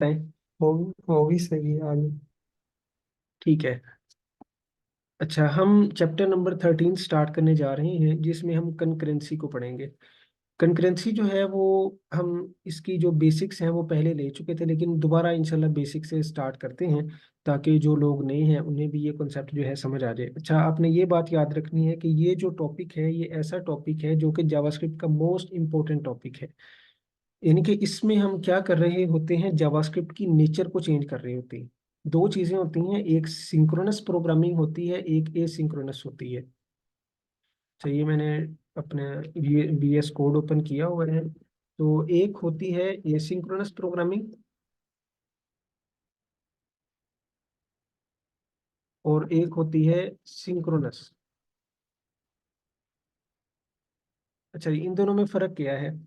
नहीं, वो भी सही है आगे। ठीक है। अच्छा, हम चैप्टर नंबर 13 स्टार्ट करने जा रहे हैं जिसमें हम कंकरेंसी को पढ़ेंगे। कंकरेंसी जो है वो हम इसकी जो बेसिक्स हैं वो पहले ले चुके थे, लेकिन दोबारा इंशाल्लाह बेसिक से स्टार्ट करते हैं ताकि जो लोग नए हैं उन्हें भी ये कॉन्सेप्ट जो है समझ आ जाए। अच्छा, आपने ये बात याद रखनी है कि ये जो टॉपिक है ये ऐसा टॉपिक है जो कि जावास्क्रिप्ट का मोस्ट इंपॉर्टेंट टॉपिक है। यानी कि इसमें हम क्या कर रहे होते हैं, जावास्क्रिप्ट की नेचर को चेंज कर रहे होते हैं। दो चीजें होती हैं, एक सिंक्रोनस प्रोग्रामिंग होती है, एक एसिंक्रोनस होती है। चाहिए मैंने अपने VS कोड ओपन किया हुआ है। तो एक होती है एसिंक्रोनस प्रोग्रामिंग और एक होती है सिंक्रोनस। अच्छा, इन दोनों में फर्क क्या है?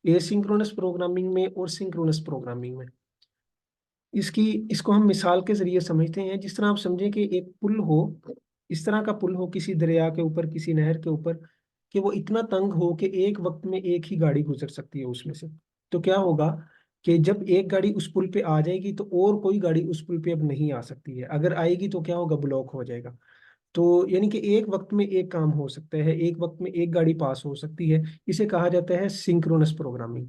एसिंक्रोनस प्रोग्रामिंग में और सिंक्रोनस प्रोग्रामिंग में इसकी इसको हम मिसाल के जरिए समझते हैं। जिस तरह आप समझें कि एक पुल हो, इस तरह का पुल हो किसी दरिया के ऊपर, किसी नहर के ऊपर, कि वो इतना तंग हो कि एक वक्त में एक ही गाड़ी गुजर सकती है उसमें से। तो क्या होगा कि जब एक गाड़ी उस पुल पे आ जाएगी तो और कोई गाड़ी उस पुल पे अब नहीं आ सकती है। अगर आएगी तो क्या होगा, ब्लॉक हो जाएगा। तो यानी कि एक वक्त में एक काम हो सकता है, एक वक्त में एक गाड़ी पास हो सकती है। इसे कहा जाता है सिंक्रोनस प्रोग्रामिंग।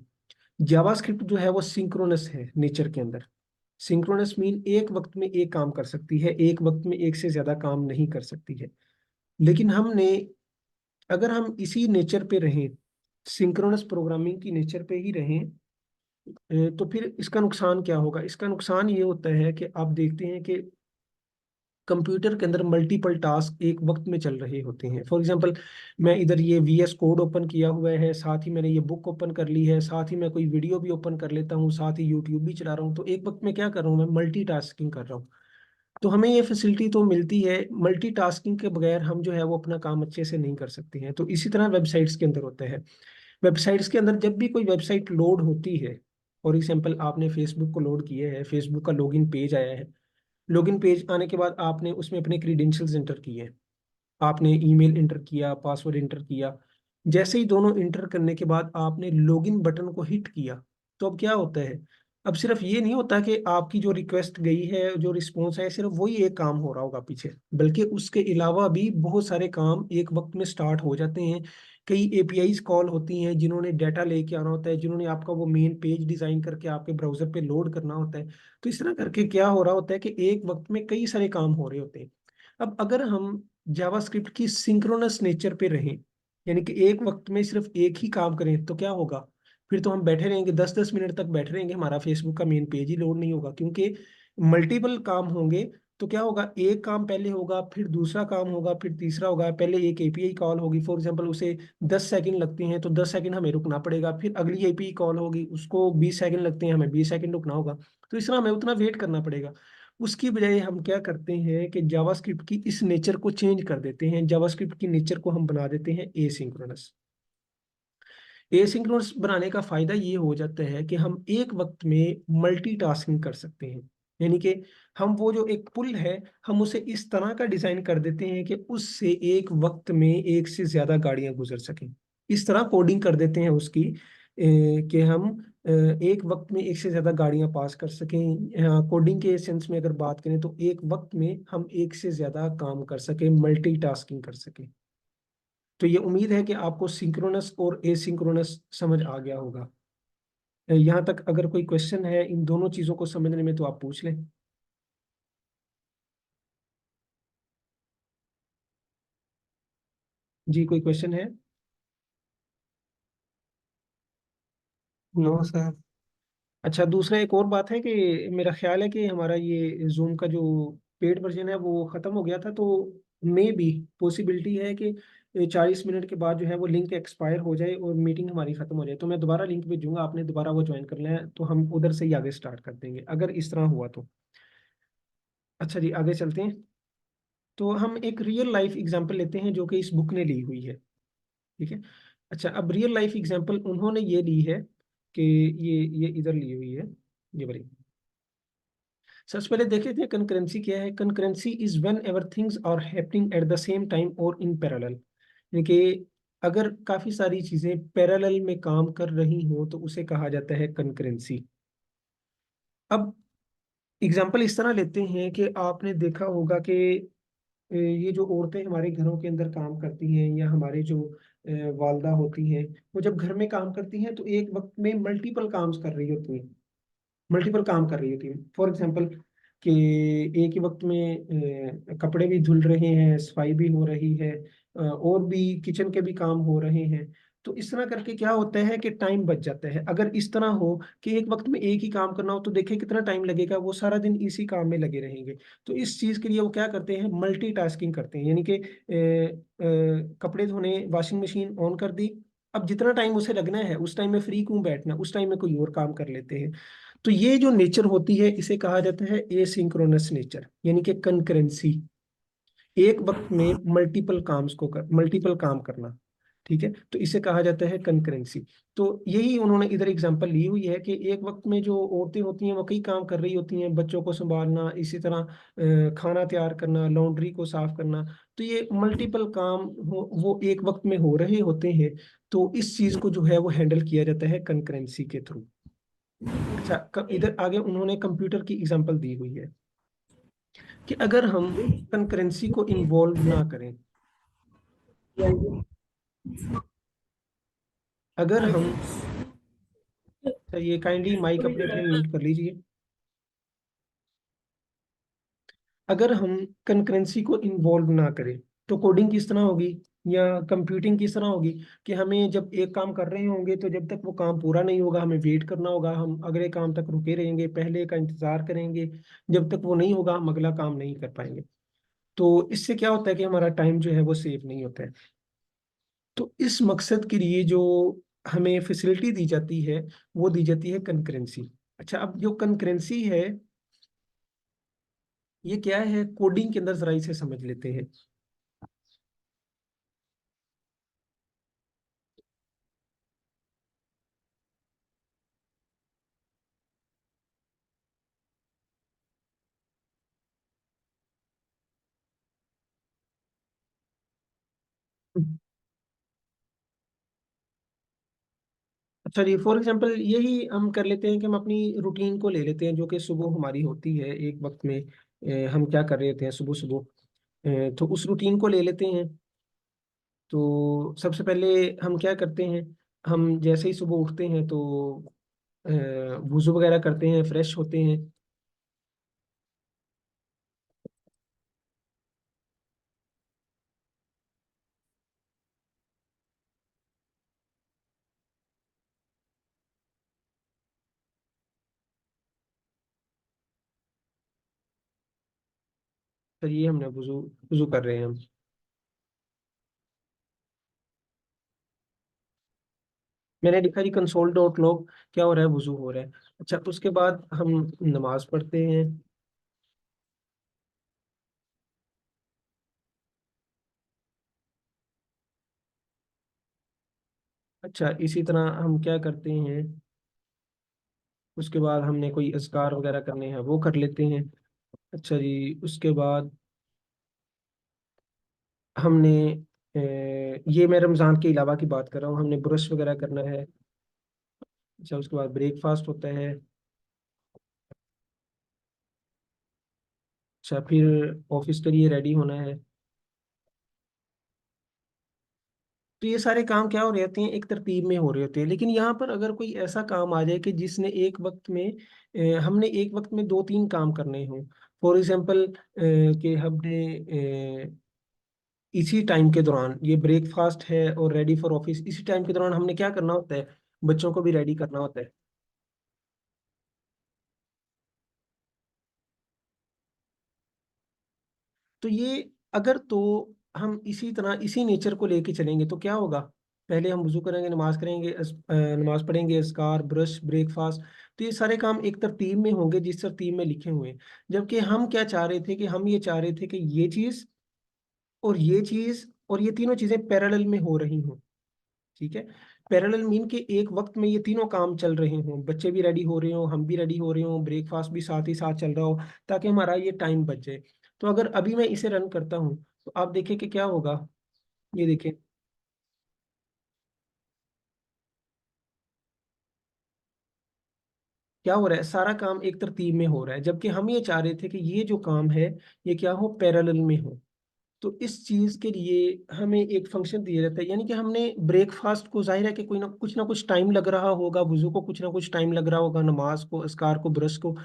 जावास्क्रिप्ट जो है वो सिंक्रोनस है नेचर के अंदर। सिंक्रोनस मीन एक वक्त में एक काम कर सकती है, एक वक्त में एक से ज्यादा काम नहीं कर सकती है। लेकिन हमने, अगर हम इसी नेचर पे रहें, सिंक्रोनस प्रोग्रामिंग की नेचर पे ही रहें, तो फिर इसका नुकसान क्या होगा? इसका नुकसान ये होता है कि आप देखते हैं कि कंप्यूटर के अंदर मल्टीपल टास्क एक वक्त में चल रहे होते हैं। फॉर एग्जांपल, मैं इधर ये VS कोड ओपन किया हुआ है, साथ ही मैंने ये बुक ओपन कर ली है, साथ ही मैं कोई वीडियो भी ओपन कर लेता हूँ, साथ ही यूट्यूब भी चला रहा हूँ। तो एक वक्त में क्या कर रहा हूँ, मैं मल्टीटास्किंग कर रहा हूँ। तो हमें ये फैसिलिटी तो मिलती है, मल्टीटास्किंग के बगैर हम जो है वो अपना काम अच्छे से नहीं कर सकते हैं। तो इसी तरह वेबसाइट्स के अंदर होता है। वेबसाइट्स के अंदर जब भी कोई वेबसाइट लोड होती है, फॉर एग्जाम्पल आपने फेसबुक को लोड किया है, फेसबुक का लॉगिन पेज आया है। लॉगिन पेज आने के बाद आपने उसमें अपने क्रीडेंशियल्स इंटर किए, आपने ईमेल इंटर किया, पासवर्ड इंटर किया। जैसे ही दोनों इंटर करने के बाद आपने लॉगिन बटन को हिट किया, तो अब क्या होता है? अब सिर्फ ये नहीं होता कि आपकी जो रिक्वेस्ट गई है, जो रिस्पॉन्स है, सिर्फ वही एक काम हो रहा होगा पीछे, बल्कि उसके अलावा भी बहुत सारे काम एक वक्त में स्टार्ट हो जाते हैं। कई APIs कॉल होती हैं जिन्होंने डाटा लेके आना होता है, जिन्होंने आपका वो मेन पेज डिजाइन करके आपके ब्राउजर पे लोड करना होता है। तो इस तरह करके क्या हो रहा होता है कि एक वक्त में कई सारे काम हो रहे होते हैं। अब अगर हम जावास्क्रिप्ट की सिंक्रोनस नेचर पे रहें, यानी कि एक वक्त में सिर्फ एक ही काम करें, तो क्या होगा? फिर तो हम बैठे रहेंगे, 10-10 मिनट तक बैठे रहेंगे, हमारा फेसबुक का मेन पेज ही लोड नहीं होगा। क्योंकि मल्टीपल काम होंगे। तो क्या होगा, एक काम पहले होगा, फिर दूसरा काम होगा, फिर तीसरा होगा। पहले एक API कॉल होगी, फॉर एग्जांपल उसे 10 सेकंड लगते हैं, तो 10 सेकंड हमें रुकना पड़ेगा। फिर अगली API कॉल होगी, उसको 20 सेकंड लगते हैं, हमें 20 सेकंड रुकना होगा। तो इस तरह हमें उतना वेट करना पड़ेगा। उसकी बजाय हम क्या करते हैं कि जावास्क्रिप्ट की इस नेचर को चेंज कर देते हैं। जावास्क्रिप्ट की नेचर को हम बना देते हैं एसिंक्रोनस। एसिंक्रोनस बनाने का फायदा ये हो जाता है कि हम एक वक्त में मल्टीटास्किंग कर सकते हैं। यानी कि हम वो जो एक पुल है, हम उसे इस तरह का डिजाइन कर देते हैं कि उससे एक वक्त में एक से ज्यादा गाड़ियां गुजर सकें। इस तरह कोडिंग कर देते हैं उसकी, कि हम एक वक्त में एक से ज्यादा गाड़ियां पास कर सकें। कोडिंग के सेंस में अगर बात करें तो एक वक्त में हम एक से ज्यादा काम कर सकें, मल्टीटास्किंग कर सकें। तो ये उम्मीद है कि आपको सिंक्रोनस और एसिंक्रोनस समझ आ गया होगा। यहाँ तक अगर कोई क्वेश्चन है इन दोनों चीजों को समझने में तो आप पूछ लें। जी, कोई क्वेश्चन है? No sir. अच्छा, दूसरा एक और बात है कि मेरा ख्याल है कि हमारा ये जूम का जो पेड वर्जन है वो ख़त्म हो गया था। तो मे भी पॉसिबिलिटी है कि 40 मिनट के बाद जो है वो लिंक एक्सपायर हो जाए और मीटिंग हमारी ख़त्म हो जाए। तो मैं दोबारा लिंक भेजूंगा, आपने दोबारा वो ज्वाइन करना है, तो हम उधर से ही आगे स्टार्ट कर देंगे अगर इस तरह हुआ तो। अच्छा जी, आगे चलते हैं। तो हम एक रियल लाइफ एग्जांपल लेते हैं जो कि इस बुक ने ली हुई है। ठीक है। अच्छा, अब रियल लाइफ एग्जांपल उन्होंने ये ली है कि ये इधर ली हुई है, ये बड़ी। सबसे पहले देख लेते हैं कंकरेंसी क्या है। Concurrency is whenever things are happening at the same time और इन पैरेलल। यानी कि अगर काफी सारी चीजें पैरेलल में काम कर रही हों तो उसे कहा जाता है कंकरेंसी। अब एग्जाम्पल इस तरह लेते हैं कि आपने देखा होगा कि ये जो औरतें हमारे घरों के अंदर काम करती हैं, या हमारे जो वालदा होती हैं, वो जब घर में काम करती हैं तो एक वक्त में मल्टीपल काम्स कर रही होती हैं, मल्टीपल काम कर रही होती है। फॉर एग्जाम्पल कि एक ही वक्त में कपड़े भी धुल रहे हैं, सफाई भी हो रही है, और भी किचन के भी काम हो रहे हैं। तो इस तरह करके क्या होता है कि टाइम बच जाता है। अगर इस तरह हो कि एक वक्त में एक ही काम करना हो, तो देखिए कितना टाइम लगेगा, वो सारा दिन इसी काम में लगे रहेंगे। तो इस चीज के लिए वो क्या करते हैं, मल्टीटास्किंग करते हैं, यानी कि कपड़े धोने, वॉशिंग मशीन ऑन कर दी, अब जितना टाइम उसे लगना है उस टाइम में फ्री क्यों बैठना, उस टाइम में कोई और काम कर लेते हैं। तो ये जो नेचर होती है इसे कहा जाता है एसिंक्रोनस नेचर, यानी कि कंकरेंसी, एक वक्त में मल्टीपल काम करना। ठीक है, तो इसे कहा जाता है कंकरेंसी। तो यही उन्होंने इधर एग्जांपल ली हुई है कि एक वक्त में जो औरतें होती हैं वो कई काम कर रही होती हैं, बच्चों को संभालना, इसी तरह खाना तैयार करना, लॉन्ड्री को साफ करना। तो ये मल्टीपल काम वो एक वक्त में हो रहे होते हैं। तो इस चीज को जो है वो हैंडल किया जाता है कंकरेंसी के थ्रू। अच्छा, इधर आगे उन्होंने कंप्यूटर की एग्जांपल दी हुई है कि अगर हम कंकरेंसी को इन्वॉल्व ना करें, अगर हम, तो ये काइंडली माइक अपने अपने म्यूट कर लीजिए। अगर हम कंकरेंसी को इन्वॉल्व ना करें तो कोडिंग किस तरह होगी, या कंप्यूटिंग किस तरह होगी, कि हमें जब एक काम कर रहे होंगे तो जब तक वो काम पूरा नहीं होगा हमें वेट करना होगा, हम अगले काम तक रुके रहेंगे, पहले का इंतजार करेंगे, जब तक वो नहीं होगा हम अगला काम नहीं कर पाएंगे। तो इससे क्या होता है कि हमारा टाइम जो है वो सेव नहीं होता है। तो इस मकसद के लिए जो हमें फैसिलिटी दी जाती है वो दी जाती है कंकरेंसी। अच्छा, अब जो कंकरेंसी है ये क्या है, कोडिंग के अंदर जरा इसे समझ लेते हैं। अच्छा जी, फॉर एग्जांपल यही हम कर लेते हैं कि हम अपनी रूटीन को ले लेते हैं जो कि सुबह हमारी होती है एक वक्त में। हम क्या कर रहे होते हैं सुबह सुबह, तो उस रूटीन को ले लेते हैं। तो सबसे पहले हम क्या करते हैं, हम जैसे ही सुबह उठते हैं तो वुजू वगैरह करते हैं, फ्रेश होते हैं। फिर ये हमने वुजू वुजू कर रहे हैं हम। मैंने लिखा जी कंसोल डॉट लॉग, क्या हो रहा है, वुजू हो रहा है। अच्छा, उसके बाद हम नमाज पढ़ते हैं। अच्छा, इसी तरह हम क्या करते हैं, उसके बाद हमने कोई अज़कार वगैरह करने हैं वो कर लेते हैं। अच्छा जी, उसके बाद हमने ये मैं रमज़ान के अलावा की बात कर रहा हूँ, हमने ब्रश वगैरह करना है। अच्छा, उसके बाद ब्रेकफास्ट होता है। अच्छा, फिर ऑफिस के लिए रेडी होना है। तो ये सारे काम क्या हो रहे होते हैं, एक तरतीब में हो रहे होते हैं। लेकिन यहाँ पर अगर कोई ऐसा काम आ जाए कि जिसने एक वक्त में हमने एक वक्त में दो तीन काम करने हों। फॉर एग्जांपल कि हमने इसी टाइम के दौरान, ये ब्रेकफास्ट है और रेडी फॉर ऑफिस, इसी टाइम के दौरान हमने क्या करना होता है, बच्चों को भी रेडी करना होता है। तो ये अगर तो हम इसी तरह इसी नेचर को लेके चलेंगे तो क्या होगा, पहले हम वुजू करेंगे, नमाज करेंगे, नमाज पढ़ेंगे, अस्कार, ब्रश, ब्रेकफास्ट। तो ये सारे काम एक तरतीब में होंगे जिस तरतीब में लिखे हुए हैं। जबकि हम क्या चाह रहे थे, कि हम ये चाह रहे थे कि ये चीज और ये चीज और ये तीनों चीजें पैरेलल में हो रही हों। ठीक है, पैरेलल मीन के एक वक्त में ये तीनों काम चल रहे हों, बच्चे भी रेडी हो रहे हो, हम भी रेडी हो रहे हो, ब्रेकफास्ट भी साथ ही साथ चल रहा हो, ताकि हमारा ये टाइम बच जाए। तो अगर अभी मैं इसे रन करता हूँ तो आप देखिए कि क्या होगा। ये देखिए, क्या हो रहा है, सारा काम एक तरतीब में हो रहा है, जबकि हम ये चाह रहे थे कि ये जो काम है ये क्या हो, पैरेलल में हो। तो इस चीज के लिए हमें एक फंक्शन दिया जाता है, यानी कि हमने ब्रेकफास्ट को, जाहिर है कि कोई ना कुछ टाइम लग रहा होगा, वुजू को कुछ ना कुछ टाइम लग रहा होगा, नमाज को, अस्कार को, ब्रश को,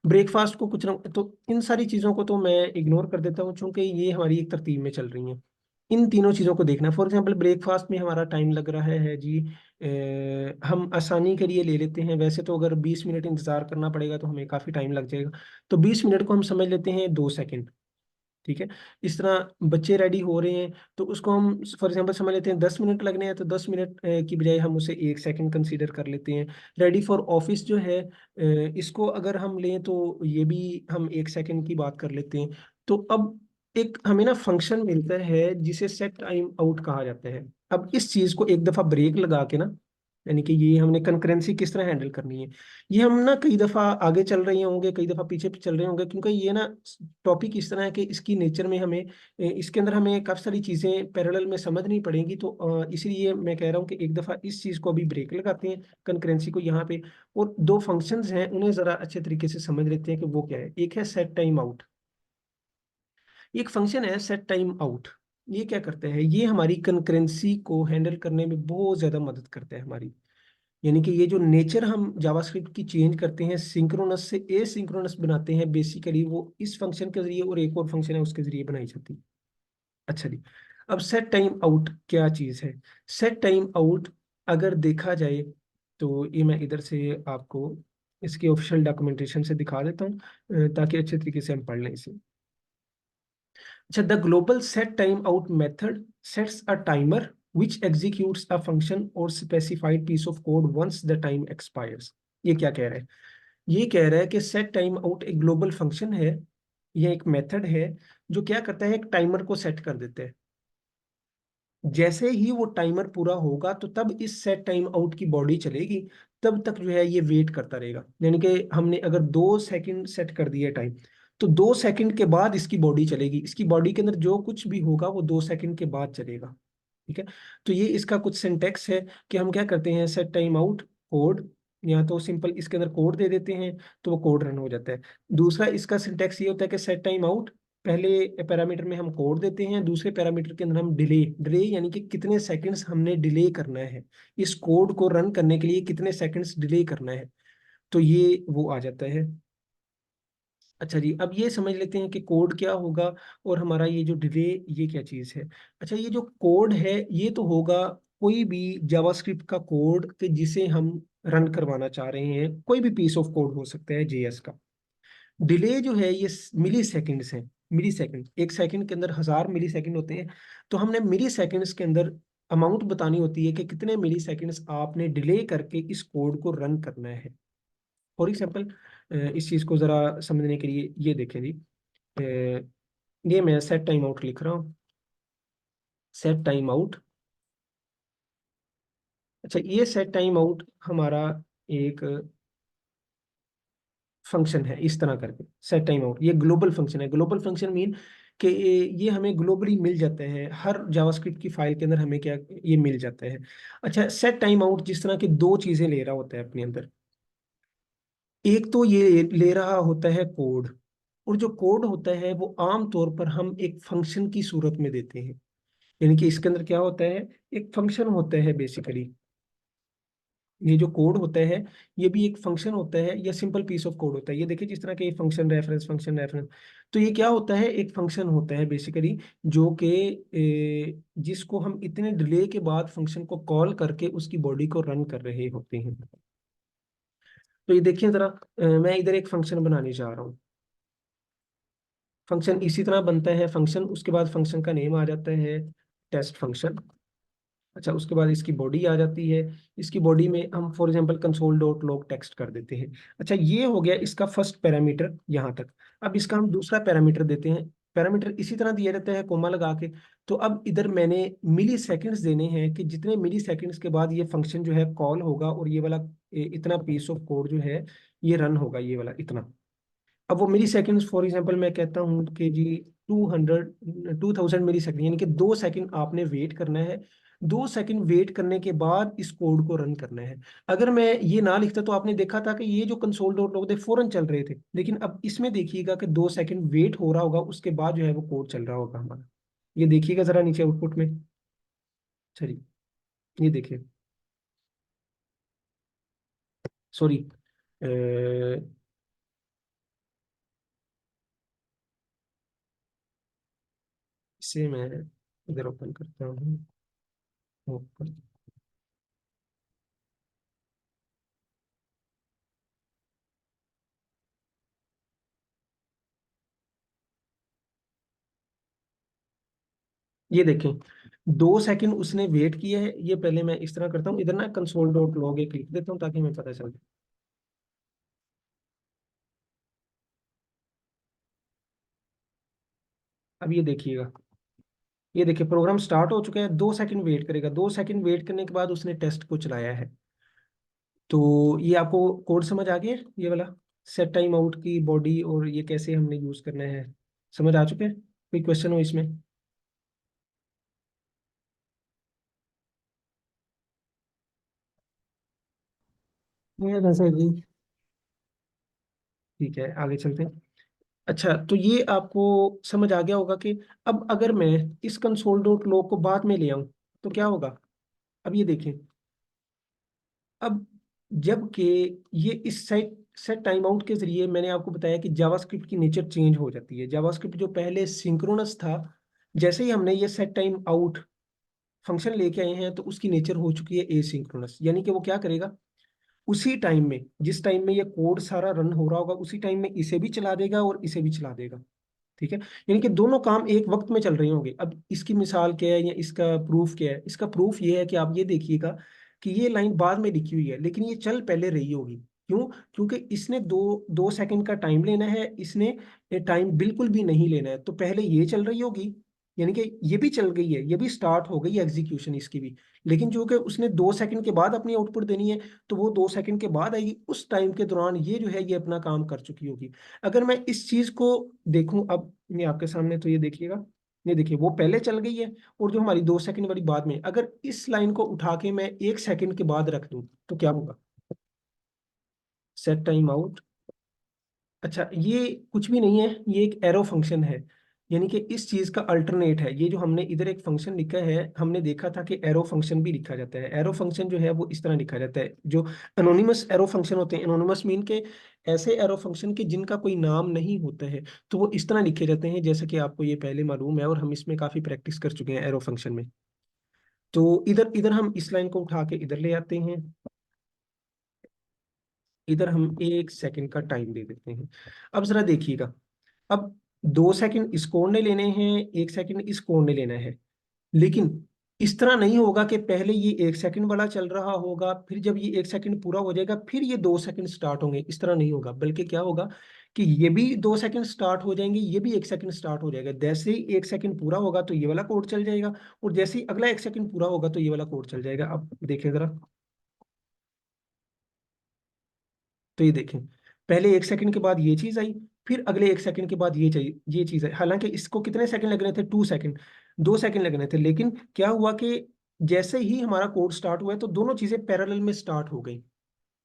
ब्रेकफास्ट को कुछ ना, तो इन सारी चीजों को तो मैं इग्नोर कर देता हूँ, चूंकि ये हमारी एक तरतीब में चल रही हैं। इन तीनों चीजों को देखना, फॉर एग्जांपल ब्रेकफास्ट में हमारा टाइम लग रहा है जी, हम आसानी के लिए ले लेते हैं, वैसे तो अगर 20 मिनट इंतजार करना पड़ेगा तो हमें काफी टाइम लग जाएगा, तो 20 मिनट को हम समझ लेते हैं 2 सेकंड। ठीक है। इस तरह बच्चे रेडी हो रहे हैं, तो उसको हम फॉर एग्जांपल समझ लेते हैं 10 मिनट लगने हैं, तो 10 मिनट की बजाय हम उसे 1 सेकंड कंसीडर कर लेते हैं। रेडी फॉर ऑफिस जो है, इसको अगर हम लें तो ये भी हम 1 सेकंड की बात कर लेते हैं। तो अब एक हमें ना फंक्शन मिलता है जिसे सेट टाइम आउट कहा जाता है। अब इस चीज को एक दफा ब्रेक लगा के ना, यानी कि ये हमने कंकरेंसी किस तरह हैंडल करनी है, ये हम ना कई दफा आगे चल रहे होंगे, कई दफा पीछे चल रहे होंगे, क्योंकि ये ना टॉपिक इस तरह है कि इसकी नेचर में हमें, इसके अंदर हमें काफी सारी चीजें पैरेलल में समझनी पड़ेंगी, तो इसलिए मैं कह रहा हूँ कि एक दफा इस चीज को अभी ब्रेक लगाते हैं, कंकरेंसी को यहाँ पे, और दो फंक्शंस हैं उन्हें जरा अच्छे तरीके से समझ लेते हैं कि वो क्या है। एक है सेट टाइम आउट, एक फंक्शन है सेट टाइम आउट। ये क्या करता है, ये हमारी कंकरेंसी को हैंडल करने में बहुत ज्यादा मदद करता है हमारी, यानी कि ये जो नेचर हम जावास्क्रिप्ट की चेंज करते हैं, सिंक्रोनस से एसिंक्रोनस बनाते हैं, बेसिकली वो इस फंक्शन के जरिए और एक और फंक्शन है उसके जरिए बनाई जाती है। अच्छा जी, अब सेट टाइम आउट क्या चीज है। सेट टाइम आउट अगर देखा जाए तो ये मैं इधर से आपको इसके ऑफिशियल डॉक्यूमेंटेशन से दिखा देता हूँ, ताकि अच्छे तरीके से हम पढ़ लें इसे। अच्छा, the global set time out method sets a timer which executes a function or specified piece of code once the time expires। ये क्या कह रहा है, ये कह रहा है कि सेट टाइम आउट एक ग्लोबल फंक्शन है, ये एक मेथड है जो क्या करता है, एक टाइमर को सेट कर देता है। जैसे ही वो टाइमर पूरा होगा तो तब इस सेट टाइम आउट की बॉडी चलेगी, तब तक जो है ये वेट करता रहेगा। यानी कि हमने अगर 2 सेकंड सेट कर दिया टाइम, तो 2 सेकंड के बाद इसकी बॉडी चलेगी, इसकी बॉडी के अंदर जो कुछ भी होगा वो 2 सेकंड के बाद चलेगा। ठीक है। तो ये इसका कुछ सिंटेक्स है कि हम क्या करते हैं, सेट टाइम आउट कोड, या तो सिंपल इसके अंदर कोड दे देते हैं तो वो कोड रन हो जाता है। दूसरा इसका सिंटेक्स ये होता है कि सेट टाइम आउट, पहले पैरामीटर में हम कोड देते हैं, दूसरे पैरामीटर के अंदर हम डिले, डिले यानी कि कितने सेकंड्स हमने डिले करना है, इस कोड को रन करने के लिए कितने सेकंड्स डिले करना है, तो ये वो आ जाता है। अच्छा जी, अब ये समझ लेते हैं कि कोड क्या होगा और हमारा ये जो डिले, ये क्या चीज़ है। अच्छा, ये जो कोड है ये तो होगा कोई भी जावास्क्रिप्ट का कोड कि जिसे हम रन करवाना चाह रहे हैं, कोई भी पीस ऑफ कोड हो सकता है जेएस का। डिले जो है ये मिली सेकेंड्स है, मिली सेकेंड, 1 सेकंड के अंदर 1000 मिली सेकेंड होते हैं, तो हमने मिली सेकेंड्स के अंदर अमाउंट बतानी होती है कि कितने मिली सेकेंड्स आपने डिले करके इस कोड को रन करना है। फॉर एग्जाम्पल, इस चीज को जरा समझने के लिए ये देखें जी, ये मैं सेट टाइम आउट लिख रहा हूँ, सेट टाइम आउट। अच्छा, ये सेट टाइम आउट हमारा एक फंक्शन है, इस तरह करके सेट टाइम आउट ये ग्लोबल फंक्शन है। ग्लोबल फंक्शन मीन कि ये हमें ग्लोबली मिल जाता है, हर जावास्क्रिप्ट की फाइल के अंदर हमें क्या, ये मिल जाता है। अच्छा, सेट टाइम आउट जिस तरह की दो चीजें ले रहा होता है अपने अंदर, एक तो ये ले रहा होता है कोड, और जो कोड होता है वो आम तौर पर हम एक फंक्शन की सूरत में देते हैं। यानी कि इसके अंदर क्या होता है, एक फंक्शन होता है बेसिकली, ये जो कोड होता है ये भी एक फंक्शन होता है या सिंपल पीस ऑफ कोड होता है। ये देखिए जिस तरह के फंक्शन रेफरेंस, फंक्शन रेफरेंस, तो ये क्या होता है, एक फंक्शन होता है बेसिकली, जो कि जिसको हम इतने डिले के बाद फंक्शन को कॉल करके उसकी बॉडी को रन कर रहे होते हैं। तो ये देखिए जरा, मैं इधर एक फंक्शन बनाने जा रहा हूँ। फंक्शन इसी तरह बनता है, फंक्शन उसके बाद फंक्शन का नेम आ जाता है टेस्ट फंक्शन। अच्छा, उसके बाद इसकी बॉडी आ जाती है, इसकी बॉडी में हम for example console dot log text कर देते हैं। अच्छा, ये हो गया इसका फर्स्ट पैरामीटर यहाँ तक। अब इसका हम दूसरा पैरामीटर देते हैं, पैरामीटर इसी तरह दिया जाता है कोमा लगा के। तो अब इधर मैंने मिली सेकेंड्स देने हैं कि जितने मिली सेकेंड्स के बाद ये फंक्शन जो है कॉल होगा और ये वाला इतना पीस ऑफ कोड जो है ये रन होगा, ये वाला इतना। अब वो मिली सेकेंड्स फॉर एग्जाम्पल मैं कहता हूँ कि जी 200 2000 मिली सेकेंड, यानी कि 2 सेकंड आपने वेट करना है। 2 सेकंड वेट करने के बाद इस कोड को रन करना है। अगर मैं ये ना लिखता तो आपने देखा था कि ये जो कंसोल डॉट लॉग थे फौरन चल रहे थे, लेकिन अब इसमें देखिएगा कि 2 सेकंड वेट हो रहा होगा, उसके बाद जो है वो कोड चल रहा होगा हमारा। ये देखिएगा जरा नीचे आउटपुट में। चलिए, ये देखिए, सॉरी, इसे मैं इधर ओपन करता हूँ। ओपन। ये देखें, 2 सेकंड उसने वेट किया है। ये पहले मैं इस तरह करता हूँ, इधर ना कंसोल डॉट लॉग एक लिख देता हूँ ताकि हमें पता चल जाए। अब ये देखिए प्रोग्राम स्टार्ट हो चुका है। 2 सेकंड वेट करेगा, 2 सेकंड वेट करने के बाद उसने टेस्ट को चलाया है। तो ये आपको कोड समझ आ गया, ये वाला सेट टाइम आउट की बॉडी और ये कैसे हमने यूज करना है, समझ आ चुके हैं? कोई क्वेश्चन हो इसमें? ये वैसे भी। ठीक है, आगे चलते हैं। अच्छा, तो ये आपको समझ आ गया होगा कि अब अगर मैं इस कंसोल डॉट लॉग को बाद में ले आऊं तो क्या होगा। अब ये देखें, अब जबकि ये इस सेट सेट टाइम आउट के जरिए मैंने आपको बताया कि जावास्क्रिप्ट की नेचर चेंज हो जाती है। जावास्क्रिप्ट जो पहले सिंक्रोनस था, जैसे ही हमने ये सेट टाइम आउट फंक्शन लेके आए हैं तो उसकी नेचर हो चुकी है एसिंक्रोनस। यानी कि वो क्या करेगा, उसी टाइम में जिस टाइम में ये कोड सारा रन हो रहा होगा उसी टाइम में इसे भी चला देगा और इसे भी चला देगा। ठीक है, यानी कि दोनों काम एक वक्त में चल रहे होंगे। अब इसकी मिसाल क्या है या इसका प्रूफ क्या है? इसका प्रूफ ये है कि आप ये देखिएगा कि ये लाइन बाद में लिखी हुई है लेकिन ये चल पहले रही होगी। क्यों? क्योंकि इसने दो दो सेकंड का टाइम लेना है, इसने टाइम बिल्कुल भी नहीं लेना है। तो पहले ये चल रही होगी, यानी कि ये भी चल गई है, ये भी स्टार्ट हो गई है एग्जीक्यूशन इसकी भी। लेकिन जो कि उसने 2 सेकंड के बाद अपनी आउटपुट देनी है, तो वो 2 सेकंड के बाद आएगी। उस टाइम के दौरान ये जो है ये अपना काम कर चुकी होगी। अगर मैं इस चीज को देखूं, अब ये आपके सामने, तो ये देखिएगा, ये देखिए वो पहले चल गई है और जो हमारी 2 सेकंड वाली बाद में। अगर इस लाइन को उठा के मैं 1 सेकंड के बाद रख दूं तो क्या होगा? Set time out. अच्छा, ये कुछ भी नहीं है, ये एक एरो फंक्शन है। यानी कि इस चीज का अल्टरनेट है। ये जो हमने इधर एक फंक्शन लिखा है, हमने देखा था कि एरो फंक्शन भी लिखा जाता है। एरो फंक्शन जो है वो इस तरह लिखा जाता है, जो एनोनिमस एरो फंक्शन होते हैं। एनोनिमस मीन के ऐसे एरो फंक्शन के जिनका कोई नाम नहीं होता है, तो वो इस तरह लिखे जाते हैं जैसे कि आपको ये पहले मालूम है और हम इसमें काफी प्रैक्टिस कर चुके हैं एरो फंक्शन में। तो इधर इधर हम इस लाइन को उठा के इधर ले आते हैं, इधर हम 1 सेकंड का टाइम दे देते हैं। अब जरा देखिएगा, अब 2 सेकंड इस कोण ने लेने हैं, 1 सेकंड इस कोण ने लेना है। लेकिन इस तरह नहीं होगा कि पहले ये 1 सेकंड वाला चल रहा होगा, फिर जब ये 1 सेकंड पूरा हो जाएगा फिर ये 2 सेकंड स्टार्ट होंगे। इस तरह नहीं होगा, बल्कि क्या होगा कि ये भी 2 सेकंड स्टार्ट हो जाएंगे, ये भी 1 सेकंड स्टार्ट हो जाएगा। जैसे ही 1 सेकंड पूरा होगा तो ये वाला कोड चल जाएगा, और जैसे ही अगला 1 सेकंड पूरा होगा तो ये वाला कोड चल जाएगा। अब देखें जरा, तो ये देखें, पहले 1 सेकंड के बाद ये चीज आई, फिर अगले 1 सेकंड के बाद ये चाहिए ये चीज आई। हालांकि इसको कितने सेकंड लगने थे? 2 सेकंड। 2 सेकंड लगने थे, लेकिन क्या हुआ कि जैसे ही हमारा कोड स्टार्ट हुआ है तो दोनों चीजें पैरेलल में स्टार्ट हो गई।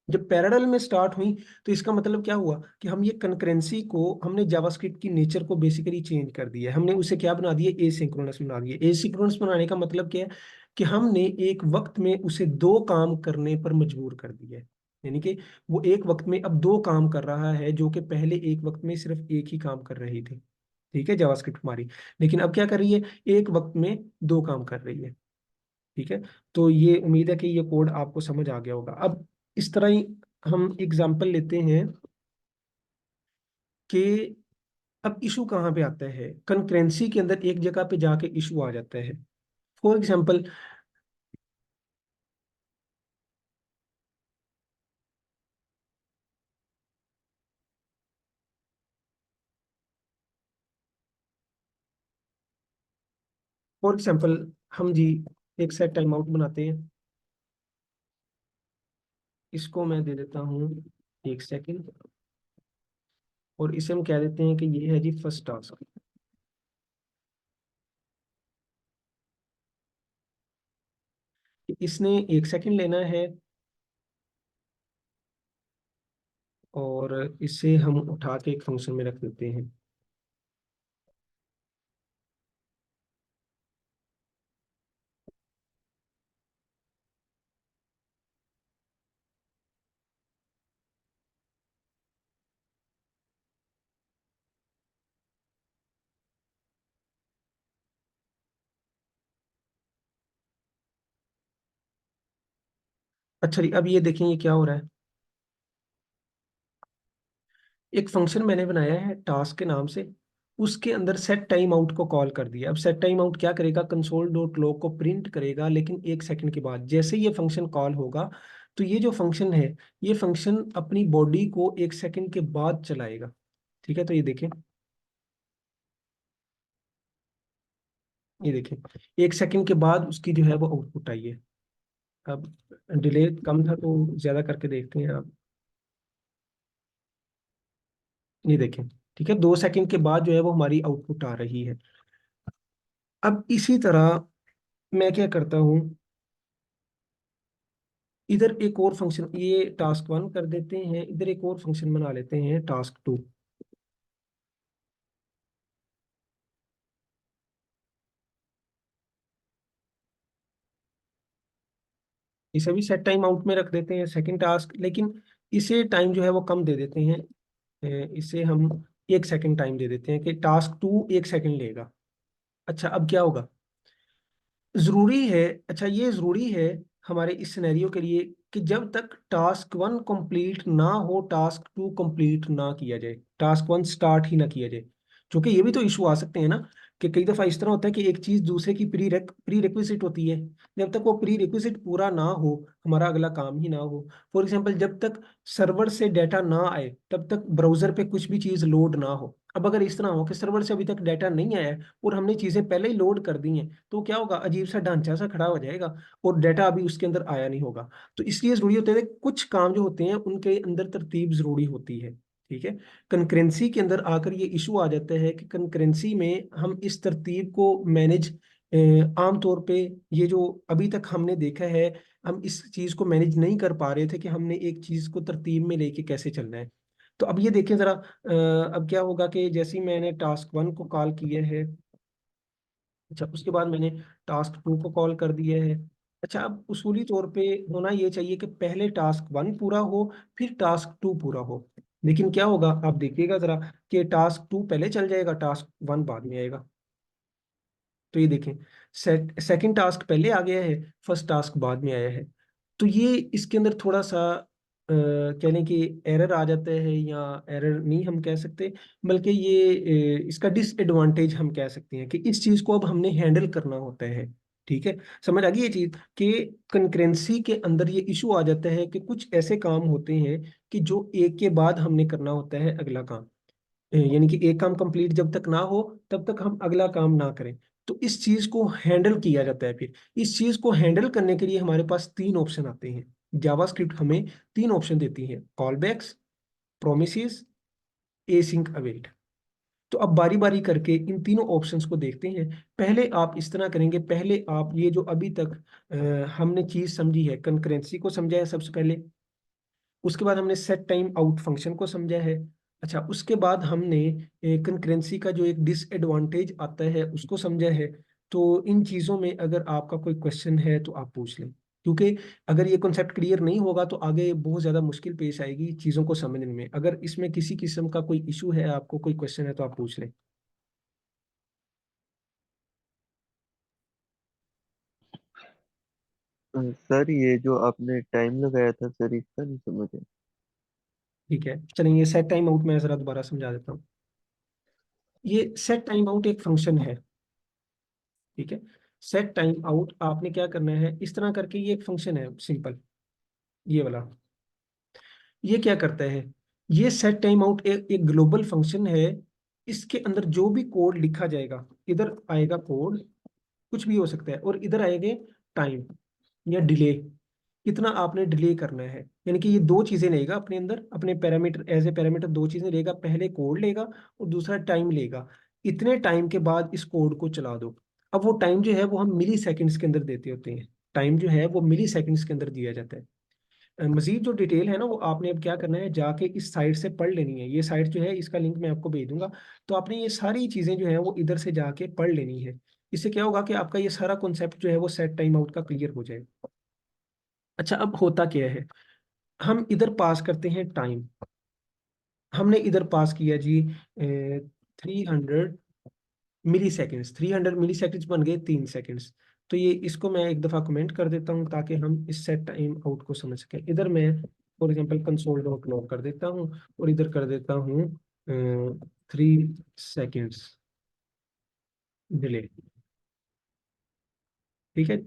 जब पैरेलल में स्टार्ट हुई तो इसका मतलब क्या हुआ कि हम ये कंकरेंसी को, हमने जावास्क्रिप्ट की नेचर को बेसिकली चेंज कर दिया है। हमने उसे क्या बना दिया? एसिंक्रोनस बना दिया। एसिंक्रोनस बनाने का मतलब क्या है कि हमने एक वक्त में उसे दो काम करने पर मजबूर कर दिया है। यानी कि वो एक वक्त में अब दो काम कर रहा है, जो कि पहले एक वक्त में सिर्फ एक ही काम कर रही थी। ठीक है, जावास्क्रिप्ट हमारी, लेकिन अब क्या कर रही है? एक वक्त में दो काम कर रही है। ठीक है, तो ये उम्मीद है कि ये कोड आपको समझ आ गया होगा। अब इस तरह ही हम एग्जाम्पल लेते हैं कि अब इशू कहाँ पे आता है? कंकरेंसी के अंदर एक जगह पे जाके इशू आ जाता है। फॉर एग्जाम्पल, हम जी एक सेट टाइम आउट बनाते हैं। इसको मैं दे देता हूँ 1 सेकंड, और इसे हम कह देते हैं कि ये है जी फर्स्ट टास्क। इसने 1 सेकंड लेना है और इसे हम उठा के एक फंक्शन में रख देते हैं। अच्छा जी, अब ये देखें ये क्या हो रहा है। एक फंक्शन मैंने बनाया है टास्क के नाम से, उसके अंदर सेट टाइम आउट को कॉल कर दिया। अब सेट टाइम आउट क्या करेगा, कंसोल डॉट लॉग को प्रिंट करेगा, लेकिन 1 सेकंड के बाद जैसे ये फंक्शन कॉल होगा तो ये जो फंक्शन है, ये फंक्शन अपनी बॉडी को 1 सेकंड के बाद चलाएगा। ठीक है, तो ये देखें 1 सेकंड के बाद उसकी जो है वो आउटपुट आई है। अब डिले कम था तो ज्यादा करके देखते हैं आप। ये देखें, ठीक है, 2 सेकंड के बाद जो है वो हमारी आउटपुट आ रही है। अब इसी तरह मैं क्या करता हूँ, इधर एक और फंक्शन, ये टास्क 1 कर देते हैं, इधर एक और फंक्शन बना लेते हैं टास्क 2। इसे भी सेट टाइम आउट में रख देते हैं सेकंड टास्क, लेकिन इसे टाइम जो है वो कम दे देते हैं। इसे हम 1 सेकंड टाइम दे देते हैं कि टास्क 2 1 सेकंड लेगा। अच्छा, अब क्या होगा, जरूरी है, अच्छा ये जरूरी है हमारे इस सिनेरियो के लिए कि जब तक टास्क 1 कंप्लीट ना हो, टास्क 2 कंप्लीट ना किया जाए, टास्क 1 स्टार्ट ही ना किया जाए। क्योंकि ये भी तो इशू आ सकते हैं ना, कि कई दफा इस तरह होता है कि एक चीज दूसरे की प्री रिक्विजिट होती है। जब तक वो प्री रिक्विजिट पूरा ना हो, हमारा अगला काम ही ना हो। फॉर एग्जाम्पल, जब तक सर्वर से डाटा ना आए तब तक ब्राउजर पे कुछ भी चीज लोड ना हो। अब अगर इस तरह हो कि सर्वर से अभी तक डाटा नहीं आया है और हमने चीजें पहले ही लोड कर दी हैं, तो क्या होगा, अजीब सा ढांचा सा खड़ा हो जाएगा और डाटा अभी उसके अंदर आया नहीं होगा। तो इसलिए जरूरी होता है कि कुछ काम जो होते हैं उनके अंदर तरतीब जरूरी होती है। ठीक है, कंकरेंसी के अंदर आकर ये इशू आ जाता है कि कंकरेंसी में हम इस तरतीब को मैनेज, आमतौर पे ये जो अभी तक हमने देखा है, हम इस चीज को मैनेज नहीं कर पा रहे थे कि हमने एक चीज को तरतीब में लेके कैसे चलना है। तो अब ये देखें जरा, अब क्या होगा कि जैसे ही मैंने टास्क 1 को कॉल किया है, अच्छा उसके बाद मैंने टास्क 2 को कॉल कर दिया है। अच्छा, अब उसूली तौर पे होना ये चाहिए कि पहले टास्क 1 पूरा हो, फिर टास्क 2 पूरा हो। लेकिन क्या होगा, आप देखिएगा जरा, कि टास्क 2 पहले चल जाएगा, टास्क 1 बाद में आएगा। तो ये देखें, सेकंड टास्क पहले आ गया है, फर्स्ट टास्क बाद में आया है। तो ये इसके अंदर थोड़ा सा कह लें कि एरर आ जाता है, या एरर नहीं हम कह सकते, बल्कि ये इसका डिसएडवांटेज हम कह सकते हैं कि इस चीज को अब हमने हैंडल करना होता है। ठीक है, समझ आ गई ये चीज कि कंकरेंसी के अंदर ये इशू आ जाता है कि कुछ ऐसे काम होते हैं कि जो एक के बाद हमने करना होता है अगला काम। यानी कि एक काम कंप्लीट जब तक ना हो तब तक हम अगला काम ना करें। तो इस चीज को हैंडल किया जाता है। फिर इस चीज को हैंडल करने के लिए हमारे पास 3 ऑप्शन आते हैं। जावास्क्रिप्ट हमें 3 ऑप्शन देती है, call backs, promises, async await. तो अब बारी बारी करके इन तीनों ऑप्शंस को देखते हैं। पहले आप इस तरह करेंगे, पहले आप ये जो अभी तक हमने चीज समझी है, कंकरेंसी को समझा है सबसे पहले। उसके बाद हमने सेट टाइम आउट फंक्शन को समझा है। अच्छा, उसके बाद हमने कंकरेंसी का जो एक डिसएडवांटेज आता है उसको समझा है। तो इन चीज़ों में अगर आपका कोई क्वेश्चन है तो आप पूछ लें, क्योंकि अगर ये कॉन्सेप्ट क्लियर नहीं होगा तो आगे बहुत ज़्यादा मुश्किल पेश आएगी चीज़ों को समझने में। अगर इसमें किसी किस्म का कोई इशू है, आपको कोई क्वेश्चन है, तो आप पूछ लें। सर ये जो आपने टाइम लगाया था सर, इसका नहीं समझ है। ठीक है, चलिए सेट टाइम आउट मैं ज़रा दोबारा समझा देता हूँ। ये सेट टाइम आउट एक फंक्शन है। ठीक है, सेट टाइम आउट आपने क्या करना है, इस तरह करके ये एक फंक्शन है सिंपल, ये वाला। ये क्या करता है, ये सेट टाइम आउट एक ग्लोबल फंक्शन है। इसके अंदर जो भी कोड लिखा जाएगा, इधर आएगा कोड, कुछ भी हो सकता है, और इधर आएंगे टाइम या डिले, कितना आपने डिले करना है। यानी कि ये 2 चीजें लेगा अपने अंदर, अपने पैरामीटर, एज ए पैरामीटर 2 चीजें लेगा, पहले कोड लेगा और दूसरा टाइम लेगा। इतने टाइम के बाद इस कोड को चला दो। अब वो टाइम जो है वो हम मिली सेकेंड्स के अंदर देते होते हैं। टाइम जो है वो मिली सेकेंड्स के अंदर दिया जाता है। मजीद जो डिटेल है ना वो आपने अब क्या करना है, जाके इस साइट से पढ़ लेनी है। ये साइट जो है इसका लिंक मैं आपको भेज दूंगा, तो आपने ये सारी चीजें जो है वो इधर से जाके पढ़ लेनी है। इससे क्या होगा कि आपका ये सारा कॉन्सेप्ट जो है वो सेट टाइम आउट का क्लियर हो जाएगा। अच्छा, अब होता क्या है, हम इधर पास करते हैं टाइम। हमने इधर पास किया जी 300 मिली सेकेंड्स। 300 मिली सेकेंड्स बन गए 3 सेकेंड्स। तो ये इसको मैं एक दफा कमेंट कर देता हूँ ताकि हम इस सेट टाइम आउट को समझ सकें। इधर मैं for example console dot log कर देता हूँ और इधर कर देता हूँ 3 सेकेंड्स डिले। ठीक है,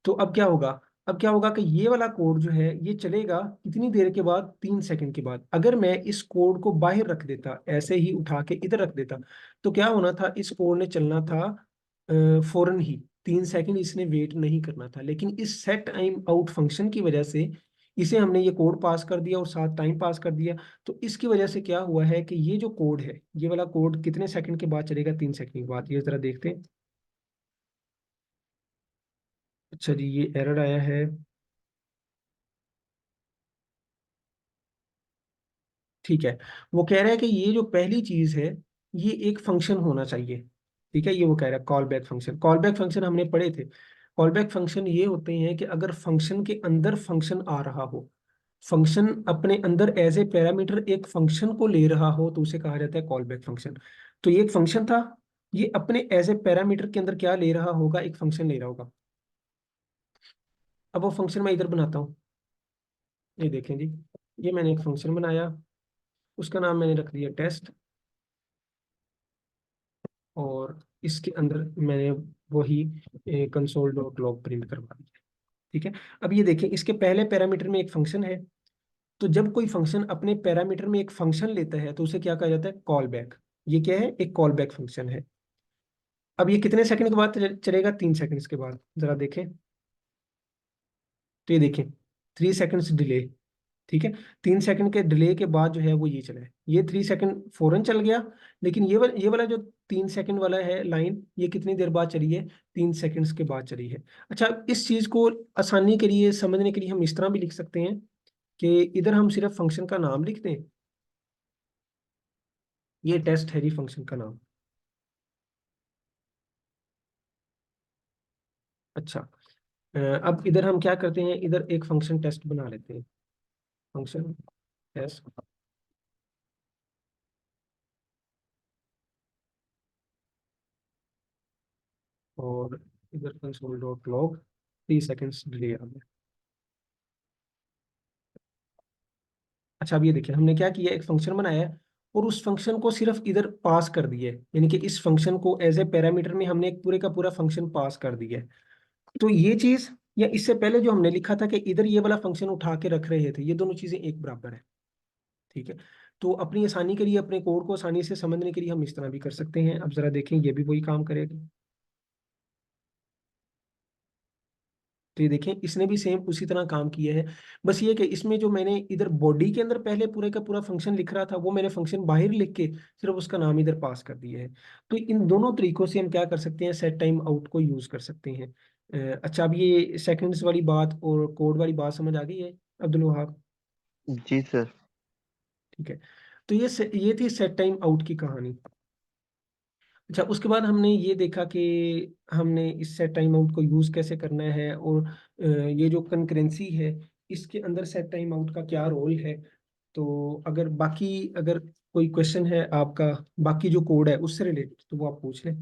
तो अब क्या होगा, अब क्या होगा कि ये वाला कोड जो है ये चलेगा कितनी देर के बाद, 3 सेकंड के बाद। अगर मैं इस कोड को बाहर रख देता, ऐसे ही उठा के इधर रख देता, तो क्या होना था, इस कोड ने चलना था फौरन ही, 3 सेकंड इसने वेट नहीं करना था। लेकिन इस सेट टाइम आउट फंक्शन की वजह से इसे हमने ये कोड पास कर दिया और साथ टाइम पास कर दिया। तो इसकी वजह से क्या हुआ है कि ये जो कोड है, ये वाला कोड कितने सेकंड के बाद चलेगा, 3 सेकंड के बाद। ये जरा देखते हैं। अच्छा जी, ये एरर आया है। ठीक है, वो कह रहा है कि ये जो पहली चीज है ये एक फंक्शन होना चाहिए। ठीक है, ये वो कह रहा है call back function. Call back function हमने पढ़े थे। कॉल बैक फंक्शन ये होते हैं कि अगर फंक्शन के अंदर फंक्शन आ रहा हो, फंक्शन अपने अंदर एज ए पैरामीटर एक फंक्शन को ले रहा हो, तो उसे कहा जाता है कॉल बैक फंक्शन। तो ये एक फंक्शन था, ये अपने एज ए पैरामीटर के अंदर क्या ले रहा होगा, एक फंक्शन ले रहा होगा। अब वो फंक्शन मैं इधर बनाता हूँ। ये देखें जी, ये मैंने एक फंक्शन बनाया, उसका नाम मैंने रख दिया टेस्ट, और इसके अंदर मैंने वही कंसोल डॉट लॉग प्रिंट करवा दिया। ठीक है, अब ये देखें, इसके पहले पैरामीटर में एक फंक्शन है। तो जब कोई फंक्शन अपने पैरामीटर में एक फंक्शन लेता है तो उसे क्या कहा जाता है, कॉल बैक। ये क्या है, एक कॉल बैक फंक्शन है। अब ये कितने सेकंड के बाद चलेगा, 3 सेकंड्स के बाद। जरा देखें, तो ये देखें 3 सेकंड्स डिले। ठीक है, 3 सेकंड के डिले के बाद जो है वो ये चला है, ये 3 सेकंड फौरन चल गया। लेकिन ये वाला जो 3 सेकंड वाला है लाइन, ये कितनी देर बाद चली है, 3 सेकंड्स के बाद चली है। अच्छा, इस चीज को आसानी के लिए समझने के लिए हम इस तरह भी लिख सकते हैं कि इधर हम सिर्फ फंक्शन का नाम लिख दें। ये टेस्ट है जी फंक्शन का नाम। अच्छा, अब इधर हम क्या करते हैं, इधर एक फंक्शन टेस्ट बना लेते हैं, फंक्शन टेस्ट। और इधर console dot log 3 seconds delay आ गया। अच्छा, अब ये देखिए हमने क्या किया, एक फंक्शन बनाया है और उस फंक्शन को सिर्फ इधर पास कर दिया है, यानी कि इस फंक्शन को एज ए पैरामीटर में हमने एक पूरे का पूरा फंक्शन पास कर दिया है। तो ये चीज, या इससे पहले जो हमने लिखा था कि इधर ये वाला फंक्शन उठा के रख रहे थे, ये दोनों चीजें एक बराबर है। ठीक है, तो अपनी आसानी के लिए, अपने कोड को आसानी से समझने के लिए हम इस तरह भी कर सकते हैं। अब जरा देखें, ये भी वही काम करेगा। तो ये देखें, इसने भी सेम उसी तरह काम किया है। बस ये कि इसमें जो मैंने इधर बॉडी के अंदर पहले पूरे का पूरा फंक्शन लिख रहा था, वो मैंने फंक्शन बाहर लिख के सिर्फ उसका नाम इधर पास कर दिया है। तो इन दोनों तरीकों से हम क्या कर सकते हैं, सेट टाइम आउट को यूज कर सकते हैं। अच्छा, अब ये सेकंड्स वाली बात और कोड वाली बात समझ आ गई है अब्दुल वहाब? जी सर। ठीक है, तो ये थी सेट टाइम आउट की कहानी। अच्छा, उसके बाद हमने ये देखा कि हमने इस सेट टाइम आउट को यूज कैसे करना है, और ये जो कंकरेंसी है, इसके अंदर सेट टाइम आउट का क्या रोल है। तो अगर कोई क्वेश्चन है आपका बाकी जो कोड है उससे रिलेटेड, तो वो आप पूछ लें,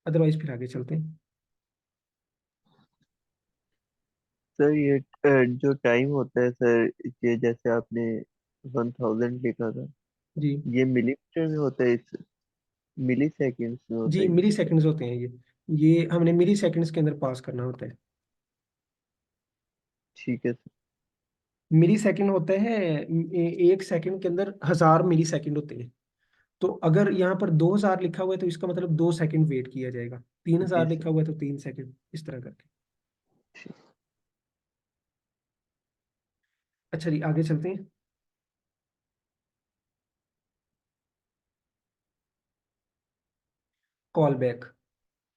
अदरवाइज फिर आगे चलते हैं। सर ये जो टाइम होता है सर, ये जैसे आपने 1000 लिखा था, जी ये मिलीमीटर में होता है, इस मिली सेकेंड्स में होता जी, है ये? मिली सेकेंड्स होते हैं ये हमने मिली सेकेंड्स के अंदर पास करना होता है। ठीक है सर। मिली सेकेंड होता है, एक सेकंड के अंदर 1000 मिली सेकेंड होते हैं। तो अगर यहाँ पर 2000 लिखा हुआ है तो इसका मतलब 2 सेकंड वेट किया जाएगा। तीन जी हजार सर। लिखा हुआ है तो 3 सेकंड, इस तरह करके। ठीक। अच्छा जी, आगे चलते हैं। Call back.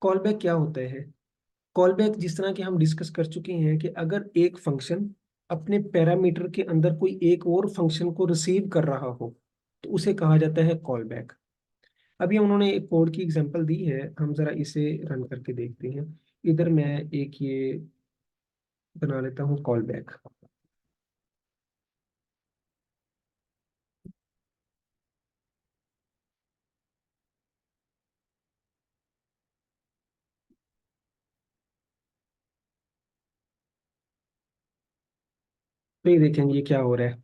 कॉल बैक क्या होता है? कॉल बैक जिस तरह के हम डिस्कस कर चुके हैं कि अगर एक फंक्शन अपने पैरामीटर के अंदर कोई एक और फंक्शन को रिसीव कर रहा हो तो उसे कहा जाता है कॉल बैक। अभी उन्होंने एक कोड की एग्जांपल दी है, हम जरा इसे रन करके देखते हैं। इधर मैं एक ये बना लेता हूँ कॉल बैक। तो ये देखेंगे ये क्या हो रहा है।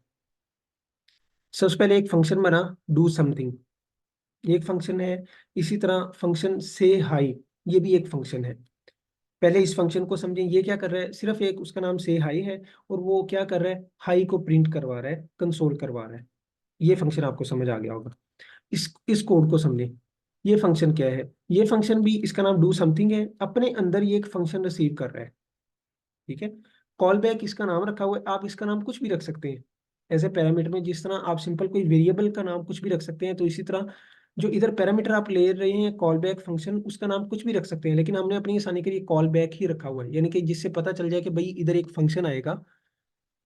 सबसे पहले एक फंक्शन बना डू समथिंग, एक फंक्शन है। इसी तरह फंक्शन से हाई, ये भी एक फंक्शन है। पहले इस फंक्शन को समझें, ये क्या कर रहा है, सिर्फ एक उसका नाम से हाई है और वो क्या कर रहा है, हाई को प्रिंट करवा रहा है, कंसोल करवा रहा है। ये फंक्शन आपको समझ आ गया होगा। इस कोड को समझें, ये फंक्शन क्या है। ये फंक्शन भी इसका नाम डू समथिंग है, अपने अंदर ये एक फंक्शन रिसीव कर रहा है। ठीक है। कॉल बैक इसका नाम रखा हुआ है, आप इसका नाम कुछ भी रख सकते हैं। ऐसे पैरामीटर में जिस तरह आप सिंपल कोई वेरिएबल का नाम कुछ भी रख सकते हैं, तो इसी तरह जो इधर पैरामीटर आप ले रहे हैं कॉल बैक फंक्शन, उसका नाम कुछ भी रख सकते हैं, लेकिन हमने अपनी आसानी के लिए कॉल बैक ही रखा हुआ है, यानी कि जिससे पता चल जाए कि भाई इधर एक फंक्शन आएगा।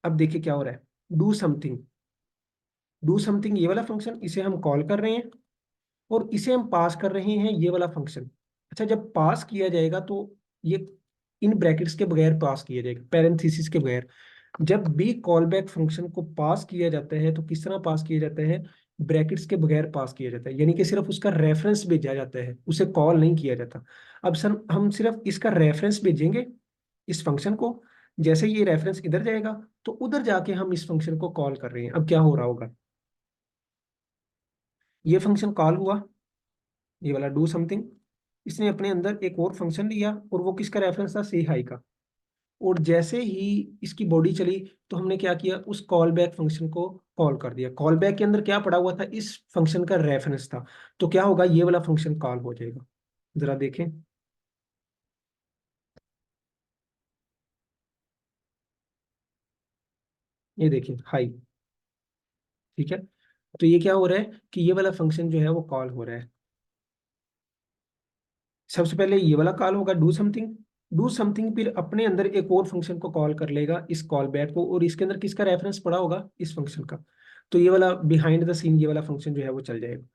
अब देखिए क्या हो रहा है, डू समथिंग। डू समथिंग ये वाला फंक्शन, इसे हम कॉल कर रहे हैं और इसे हम पास कर रहे हैं ये वाला फंक्शन। अच्छा, जब पास किया जाएगा तो ये इन ब्रैकेट्स के बगैर पास किया जाएगा, पैरेंथेसिस के बगैर। जब भी कॉल बैक फंक्शन को पास किया जाता है तो किस तरह पास किया जाता है, ब्रैकेट्स के बगैर पास किया जाता है, यानी कि सिर्फ उसका रेफरेंस भेजा जाता है, उसे कॉल नहीं किया जाता। अब सर हम सिर्फ इसका रेफरेंस भेजेंगे इस फंक्शन को। जैसे ये रेफरेंस इधर जाएगा तो उधर जाके हम इस फंक्शन को कॉल कर रहे हैं। अब क्या हो रहा होगा, ये फंक्शन कॉल हुआ, ये वाला डू समथिंग, इसने अपने अंदर एक और फंक्शन लिया और वो किसका रेफरेंस था, से हाई का। और जैसे ही इसकी बॉडी चली तो हमने क्या किया, उस कॉल बैक फंक्शन को कॉल कर दिया। कॉल बैक के अंदर क्या पड़ा हुआ था, इस फंक्शन का रेफरेंस था। तो क्या होगा, ये वाला फंक्शन कॉल हो जाएगा। जरा देखें, ये देखिए हाई। ठीक है। तो ये क्या हो रहा है कि ये वाला फंक्शन जो है वो कॉल हो रहा है। सबसे पहले ये वाला कॉल होगा डू समथिंग। डू समथिंग फिर अपने अंदर एक और फंक्शन को कॉल कर लेगा, इस कॉल बैक को, और इसके अंदर किसका रेफरेंस पड़ा होगा, इस फंक्शन का। तो ये वाला बिहाइंड द सीन ये वाला फंक्शन जो है वो चल जाएगा।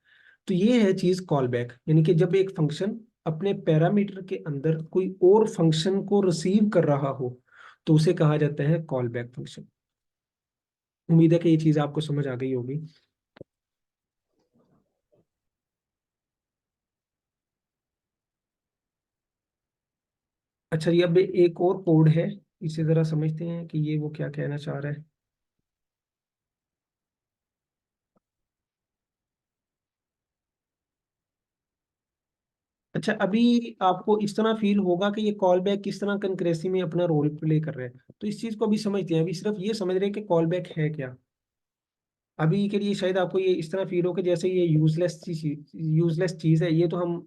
तो ये है चीज कॉल बैक, यानी कि जब एक फंक्शन अपने पैरामीटर के अंदर कोई और फंक्शन को रिसीव कर रहा हो तो उसे कहा जाता है कॉल बैक फंक्शन। उम्मीद है कि ये चीज आपको समझ आ गई होगी। अच्छा, ये अब एक और कोड है, इसे जरा समझते हैं कि ये वो क्या कहना चाह रहा है। अच्छा, अभी आपको इस तरह फील होगा कि ये कॉल बैक किस तरह कंकरेसी में अपना रोल प्ले कर रहे हैं, तो इस चीज को अभी समझते हैं। अभी सिर्फ ये समझ रहे हैं कि कॉल बैक है क्या। अभी के लिए शायद आपको ये इस तरह फील हो कि जैसे ये यूजलेस चीज है, ये तो हम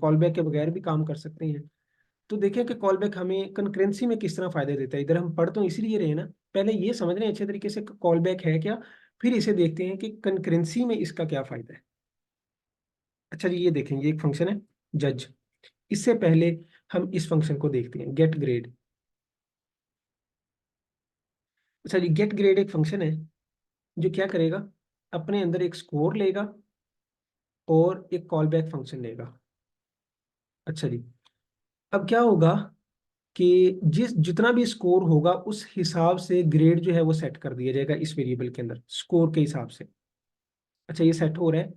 कॉल बैक के बगैर भी काम कर सकते हैं। तो देखें कि कॉल बैक हमें कंकरेंसी में किस तरह फायदे देता है। इधर हम पढ़ तो इसीलिए रहे हैं ना, पहले ये समझ रहे हैं अच्छे तरीके से कॉल बैक है क्या, फिर इसे देखते हैं कि कंकरेंसी में इसका क्या फायदा है। अच्छा जी, ये देखेंगे एक फंक्शन है जज। इससे पहले हम इस फंक्शन को देखते हैं गेट ग्रेड। अच्छा जी, गेट ग्रेड एक फंक्शन है जो क्या करेगा, अपने अंदर एक स्कोर लेगा और एक कॉल बैक फंक्शन लेगा। अच्छा जी, अब क्या होगा कि जितना भी स्कोर होगा उस हिसाब से ग्रेड जो है वो सेट कर दिया जाएगा इस वेरिएबल के अंदर स्कोर के हिसाब से। अच्छा, ये सेट हो रहा है।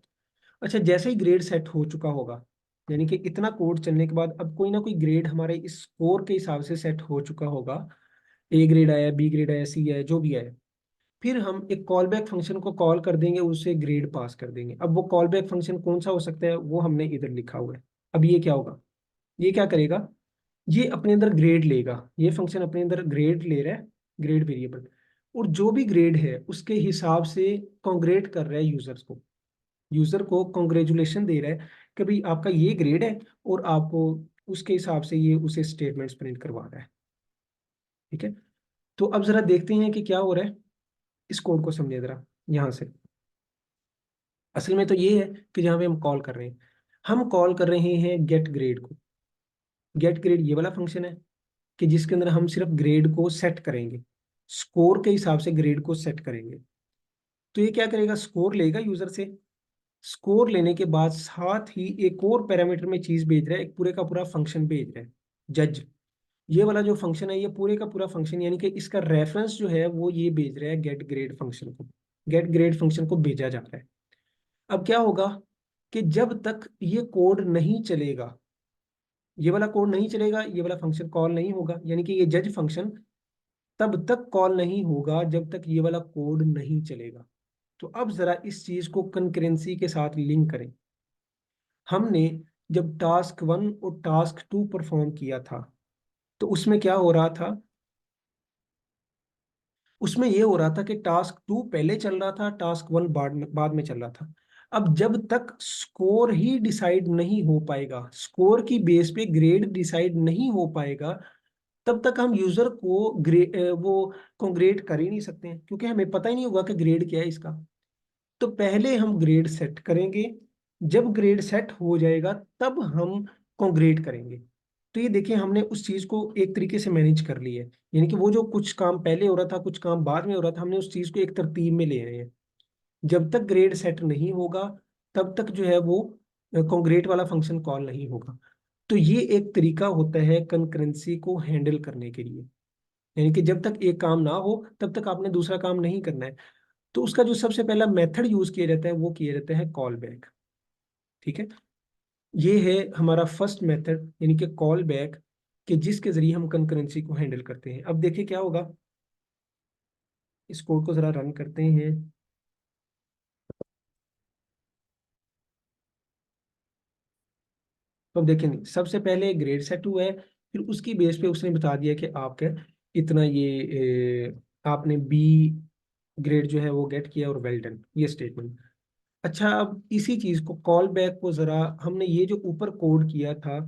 अच्छा, जैसे ही ग्रेड सेट हो चुका होगा, यानी कि इतना कोड चलने के बाद अब कोई ना कोई ग्रेड हमारे इस स्कोर के हिसाब से सेट हो चुका होगा। ए ग्रेड आया, बी ग्रेड आया, सी आया, जो भी आया, फिर हम एक कॉल बैक फंक्शन को कॉल कर देंगे, उसे ग्रेड पास कर देंगे। अब वो कॉल बैक फंक्शन कौन सा हो सकता है वो हमने इधर लिखा हुआ है। अब ये क्या होगा, ये क्या करेगा, ये अपने अंदर ग्रेड लेगा, ये फंक्शन अपने अंदर ग्रेड ले रहा है, ग्रेड वेरिएबल। और जो भी ग्रेड है उसके हिसाब से कॉन्ग्रेट कर रहा है यूजर्स को, यूजर को कॉन्ग्रेचुलेशन दे रहा है कि भाई आपका ये ग्रेड है, और आपको उसके हिसाब से ये उसे स्टेटमेंट्स प्रिंट करवा रहा है। ठीक है। तो अब जरा देखते हैं कि क्या हो रहा है, इस कोड को समझे जरा यहाँ से। असल में तो ये है कि जहाँ पे हम कॉल कर रहे हैं, हम कॉल कर रहे हैं गेट ग्रेड को। गेट ग्रेड ये वाला फंक्शन है कि जिसके अंदर हम सिर्फ ग्रेड को सेट करेंगे, स्कोर के हिसाब से ग्रेड को सेट करेंगे। तो ये क्या करेगा, स्कोर लेगा यूजर से, स्कोर लेने के बाद साथ ही एक और पैरामीटर में चीज भेज रहा है, एक पूरे का पूरा फंक्शन भेज रहा है, जज। ये वाला जो फंक्शन है, ये पूरे का पूरा फंक्शन, यानी कि इसका रेफरेंस जो है वो ये भेज रहा है गेट ग्रेड फंक्शन को, गेट ग्रेड फंक्शन को भेजा जा रहा है। अब क्या होगा कि जब तक ये कोड नहीं चलेगा, ये वाला कोड नहीं चलेगा, ये वाला फंक्शन कॉल नहीं होगा, यानी कि ये जज फंक्शन तब तक कॉल नहीं होगा जब तक ये वाला कोड नहीं चलेगा। तो अब जरा इस चीज को कंकरेंसी के साथ लिंक करें। हमने जब टास्क 1 और टास्क 2 परफॉर्म किया था, तो उसमें क्या हो रहा था, उसमें ये हो रहा था कि टास्क 2 पहले चल रहा था, टास्क 1 बाद में चल रहा था। अब जब तक स्कोर ही डिसाइड नहीं हो पाएगा, स्कोर की बेस पे ग्रेड डिसाइड नहीं हो पाएगा, तब तक हम यूजर को वो कॉन्ग्रेट कर ही नहीं सकते हैं, क्योंकि हमें पता ही नहीं होगा कि ग्रेड क्या है इसका। तो पहले हम ग्रेड सेट करेंगे, जब ग्रेड सेट हो जाएगा तब हम कॉन्ग्रेट करेंगे। तो ये देखिए, हमने उस चीज को एक तरीके से मैनेज कर लिया है, यानी कि वो जो कुछ काम पहले हो रहा था, कुछ काम बाद में हो रहा था, हमने उस चीज को एक तरतीब में ले आए हैं। जब तक ग्रेड सेट नहीं होगा तब तक जो है वो कॉन्ग्रेट वाला फंक्शन कॉल नहीं होगा। तो ये एक तरीका होता है कंकरेंसी को हैंडल करने के लिए, यानी कि जब तक एक काम ना हो तब तक आपने दूसरा काम नहीं करना है। तो उसका जो सबसे पहला मेथड यूज किया जाता है वो किया जाता है कॉल बैक। ठीक है, ये है हमारा फर्स्ट मेथड, यानी कि कॉल बैक, कि जिसके जरिए हम कंकरेंसी को हैंडल करते हैं। अब देखिए क्या होगा, इस कोड को जरा रन करते हैं। तो अब देखें, सबसे पहले ग्रेड सेट हुआ है, फिर उसकी बेस पे उसने बता दिया कि आपका इतना ये आपने बी ग्रेड जो है वो गेट किया और वेल डन, ये स्टेटमेंट। अच्छा, अब इसी चीज को कॉल बैक को जरा हमने ये जो ऊपर कोड किया था,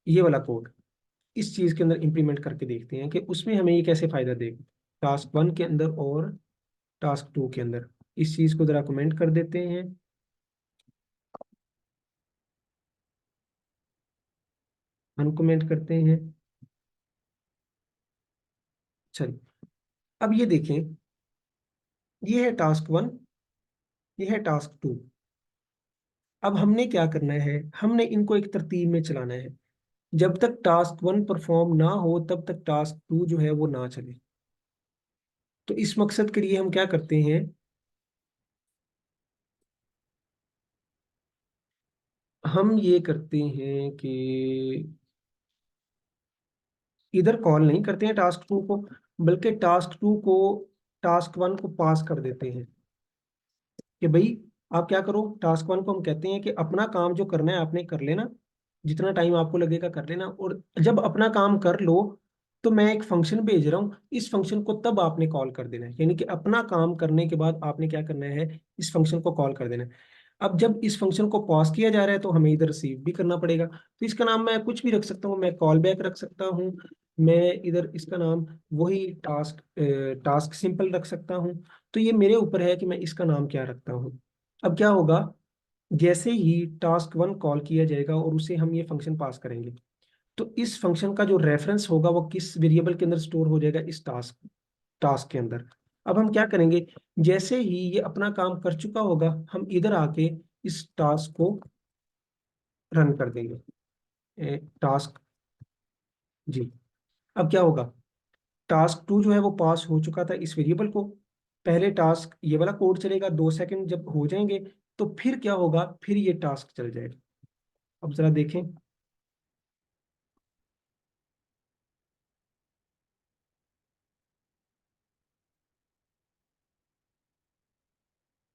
ये वाला कोड इस चीज के अंदर इंप्लीमेंट करके देखते हैं कि उसमें हमें ये कैसे फायदा देगा, टास्क 1 के अंदर और टास्क 2 के अंदर। इस चीज को जरा कमेंट कर देते हैं, अनकमेंट करते हैं। चलिए, अब ये देखें, ये है टास्क 1, ये है टास्क 2। अब हमने क्या करना है, हमने इनको एक तरतीब में चलाना है। जब तक टास्क 1 परफॉर्म ना हो तब तक टास्क 2 जो है वो ना चले। तो इस मकसद के लिए हम क्या करते हैं, हम ये करते हैं कि इधर कॉल नहीं करते हैं टास्क 2 को, बल्कि टास्क 2 को टास्क 1 को पास कर देते हैं कि भाई आप क्या करो। टास्क 1 को हम कहते हैं कि अपना काम जो करना है आपने कर लेना, जितना टाइम आपको लगेगा कर लेना, और जब अपना काम कर लो तो मैं एक फंक्शन भेज रहा हूँ, इस फंक्शन को तब आपने कॉल कर देना है। यानी कि अपना काम करने के बाद आपने क्या करना है, इस फंक्शन को कॉल कर देना है। अब जब इस फंक्शन को पास किया जा रहा है तो हमें इधर रिसीव भी करना पड़ेगा, तो इसका नाम मैं कुछ भी रख सकता हूँ, मैं कॉल बैक रख सकता हूँ, मैं इधर इसका नाम वही टास्क टास्क सिंपल रख सकता हूँ। तो ये मेरे ऊपर है कि मैं इसका नाम क्या रखता हूँ। अब क्या होगा, जैसे ही टास्क 1 कॉल किया जाएगा और उसे हम ये फंक्शन पास करेंगे, तो इस फंक्शन का जो रेफरेंस होगा वो किस वेरिएबल के अंदर स्टोर हो जाएगा, इस टास्क टास्क के अंदर। अब हम क्या करेंगे, जैसे ही ये अपना काम कर चुका होगा हम इधर आके इस टास्क को रन कर देंगे, टास्क जी। अब क्या होगा, टास्क 2 जो है वो पास हो चुका था इस वेरिएबल को, पहले टास्क ये वाला कोड चलेगा, 2 सेकंड जब हो जाएंगे तो फिर क्या होगा, फिर ये टास्क चल जाएगा। अब जरा देखें,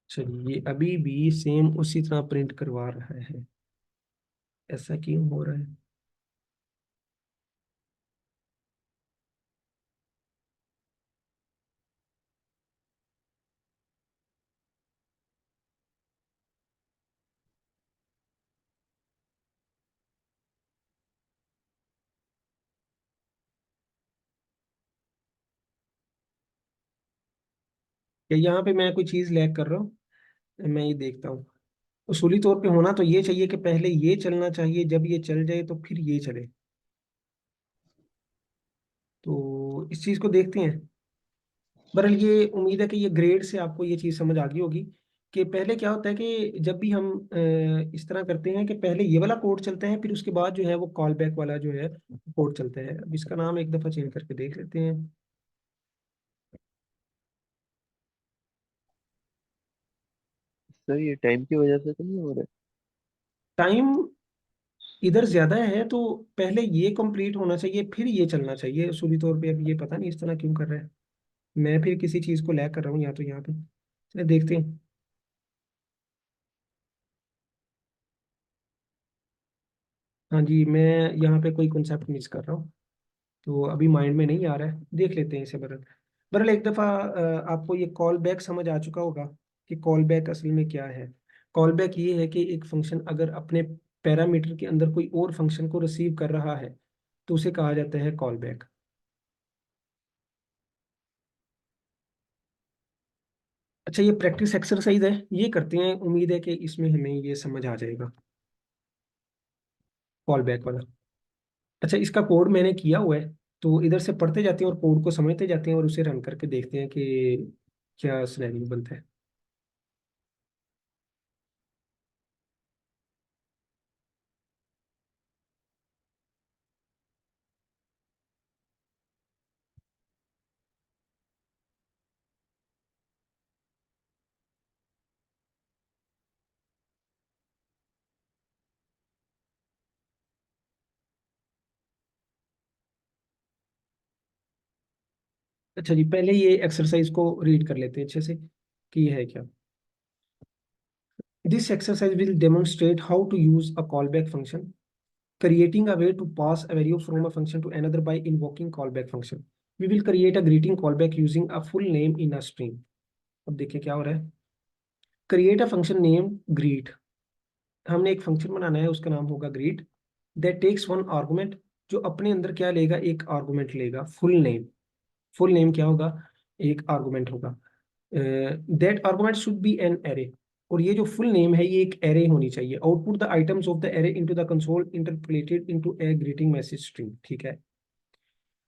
चलिए अभी भी सेम उसी तरह प्रिंट करवा रहा है, ऐसा क्यों हो रहा है। क्या यहाँ पे मैं कोई चीज लैग कर रहा हूँ, मैं ये देखता हूँ। उसूली तौर पे होना तो ये चाहिए कि पहले ये चलना चाहिए, जब ये चल जाए तो फिर ये चले। तो इस चीज को देखते हैं। बहरहाल ये उम्मीद है कि ये ग्रेड से आपको ये चीज समझ आ गई होगी कि पहले क्या होता है कि जब भी हम इस तरह करते हैं कि पहले ये वाला कोड चलता है, फिर उसके बाद जो है वो कॉल बैक वाला जो है कोड चलता है। अब इसका नाम एक दफा चेंज करके देख लेते हैं। सर ये टाइम की वजह से तो नहीं हो रहा टाइम इधर ज्यादा है तो पहले ये कंप्लीट होना चाहिए, फिर ये चलना चाहिए उसूली तौर पे। अब ये पता नहीं इस तरह क्यों कर रहा है। मैं फिर किसी चीज को लैग कर रहा हूँ या तो यहाँ पे। चलिए देखते हैं। हाँ जी, मैं यहाँ पे कोई कॉन्सेप्ट मिस कर रहा हूँ, तो अभी माइंड में नहीं आ रहा है। देख लेते हैं इसे। बरल बरल एक दफ़ा आपको ये कॉल बैक समझ आ चुका होगा कि कॉल बैक असल में क्या है। कॉल बैक ये है कि एक फंक्शन अगर अपने पैरामीटर के अंदर कोई और फंक्शन को रिसीव कर रहा है तो उसे कहा जाता है कॉल बैक। अच्छा, ये प्रैक्टिस एक्सरसाइज है, ये करते हैं। उम्मीद है कि इसमें हमें ये समझ आ जाएगा, कॉल बैक वाला। अच्छा, इसका कोड मैंने किया हुआ है, तो इधर से पढ़ते जाते हैं और कोड को समझते जाते हैं और उसे रन करके देखते हैं कि क्या सिनेरियो बनता है। अच्छा जी, पहले ये एक्सरसाइज को रीड कर लेते हैं अच्छे से कि ये है क्या। This exercise will demonstrate how to use a callback function, creating a way to pass a value from a function to another by invoking callback function. We will create a greeting callback using a full name in a string. अब देखिए क्या हो रहा है। Create a function name greet. हमने एक function बनाना है, उसका नाम होगा greet. That takes one argument, जो अपने अंदर क्या लेगा, एक आर्गुमेंट लेगा, फुल नेम। फुल नेम क्या होगा, एक आर्गुमेंट होगा। That argument should be an array, और ये जो फुल नेम है ये एक एरे होनी चाहिए। Output the items of the array into the console interpolated into A greeting message string. ठीक है।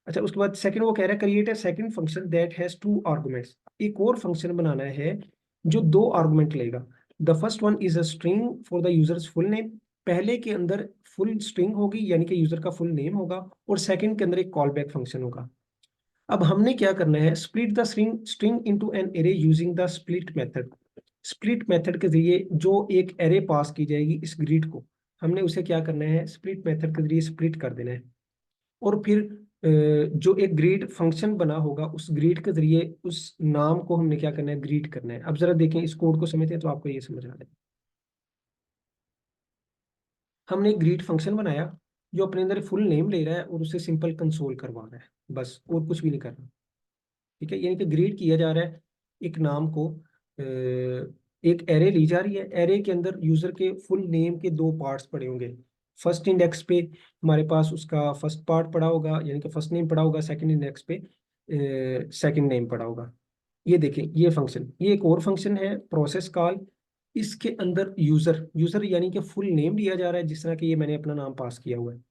अच्छा, उसके बाद सेकंड वो कह रहा है create a second function that has two arguments. एक और फंक्शन बनाना है जो दो आर्गुमेंट लेगा। The first one is a string for the user's full name. पहले के अंदर फुल स्ट्रिंग होगी यानी कि यूजर का फुल नेम होगा, और सेकंड के अंदर एक कॉल बैक फंक्शन होगा। अब हमने क्या करना है, split the string string into an array using the split method. Split method के जरिए जो एक एरे पास की जाएगी इस ग्रिड को, हमने उसे क्या करना है, स्प्लिट मेथड के जरिए स्प्लिट कर देना है। और फिर जो एक ग्रीड फंक्शन बना होगा उस ग्रीड के जरिए उस नाम को हमने क्या करना है, ग्रीड करना है। अब जरा देखें, इस कोड को समझते हैं तो आपको ये समझ आ जाए। हमने एक ग्रीड फंक्शन बनाया जो अपने अंदर फुल नेम ले रहा है और उसे सिंपल कंसोल करवा रहा है, बस और कुछ भी नहीं करना। ठीक है, यानी कि ग्रीड किया जा रहा है एक नाम को। एक एरे ली जा रही है, एरे के अंदर यूजर के फुल नेम के दो पार्ट्स पड़े होंगे। फर्स्ट इंडेक्स पे हमारे पास उसका फर्स्ट पार्ट पड़ा होगा, यानी कि फर्स्ट नेम पड़ा होगा। सेकंड इंडेक्स पे सेकंड नेम पड़ा होगा। ये देखें, ये फंक्शन, ये एक और फंक्शन है प्रोसेस कॉल। इसके अंदर यूजर यूजर यानी कि फुल नेम लिया जा रहा है, जिस तरह कि ये मैंने अपना नाम पास किया हुआ है।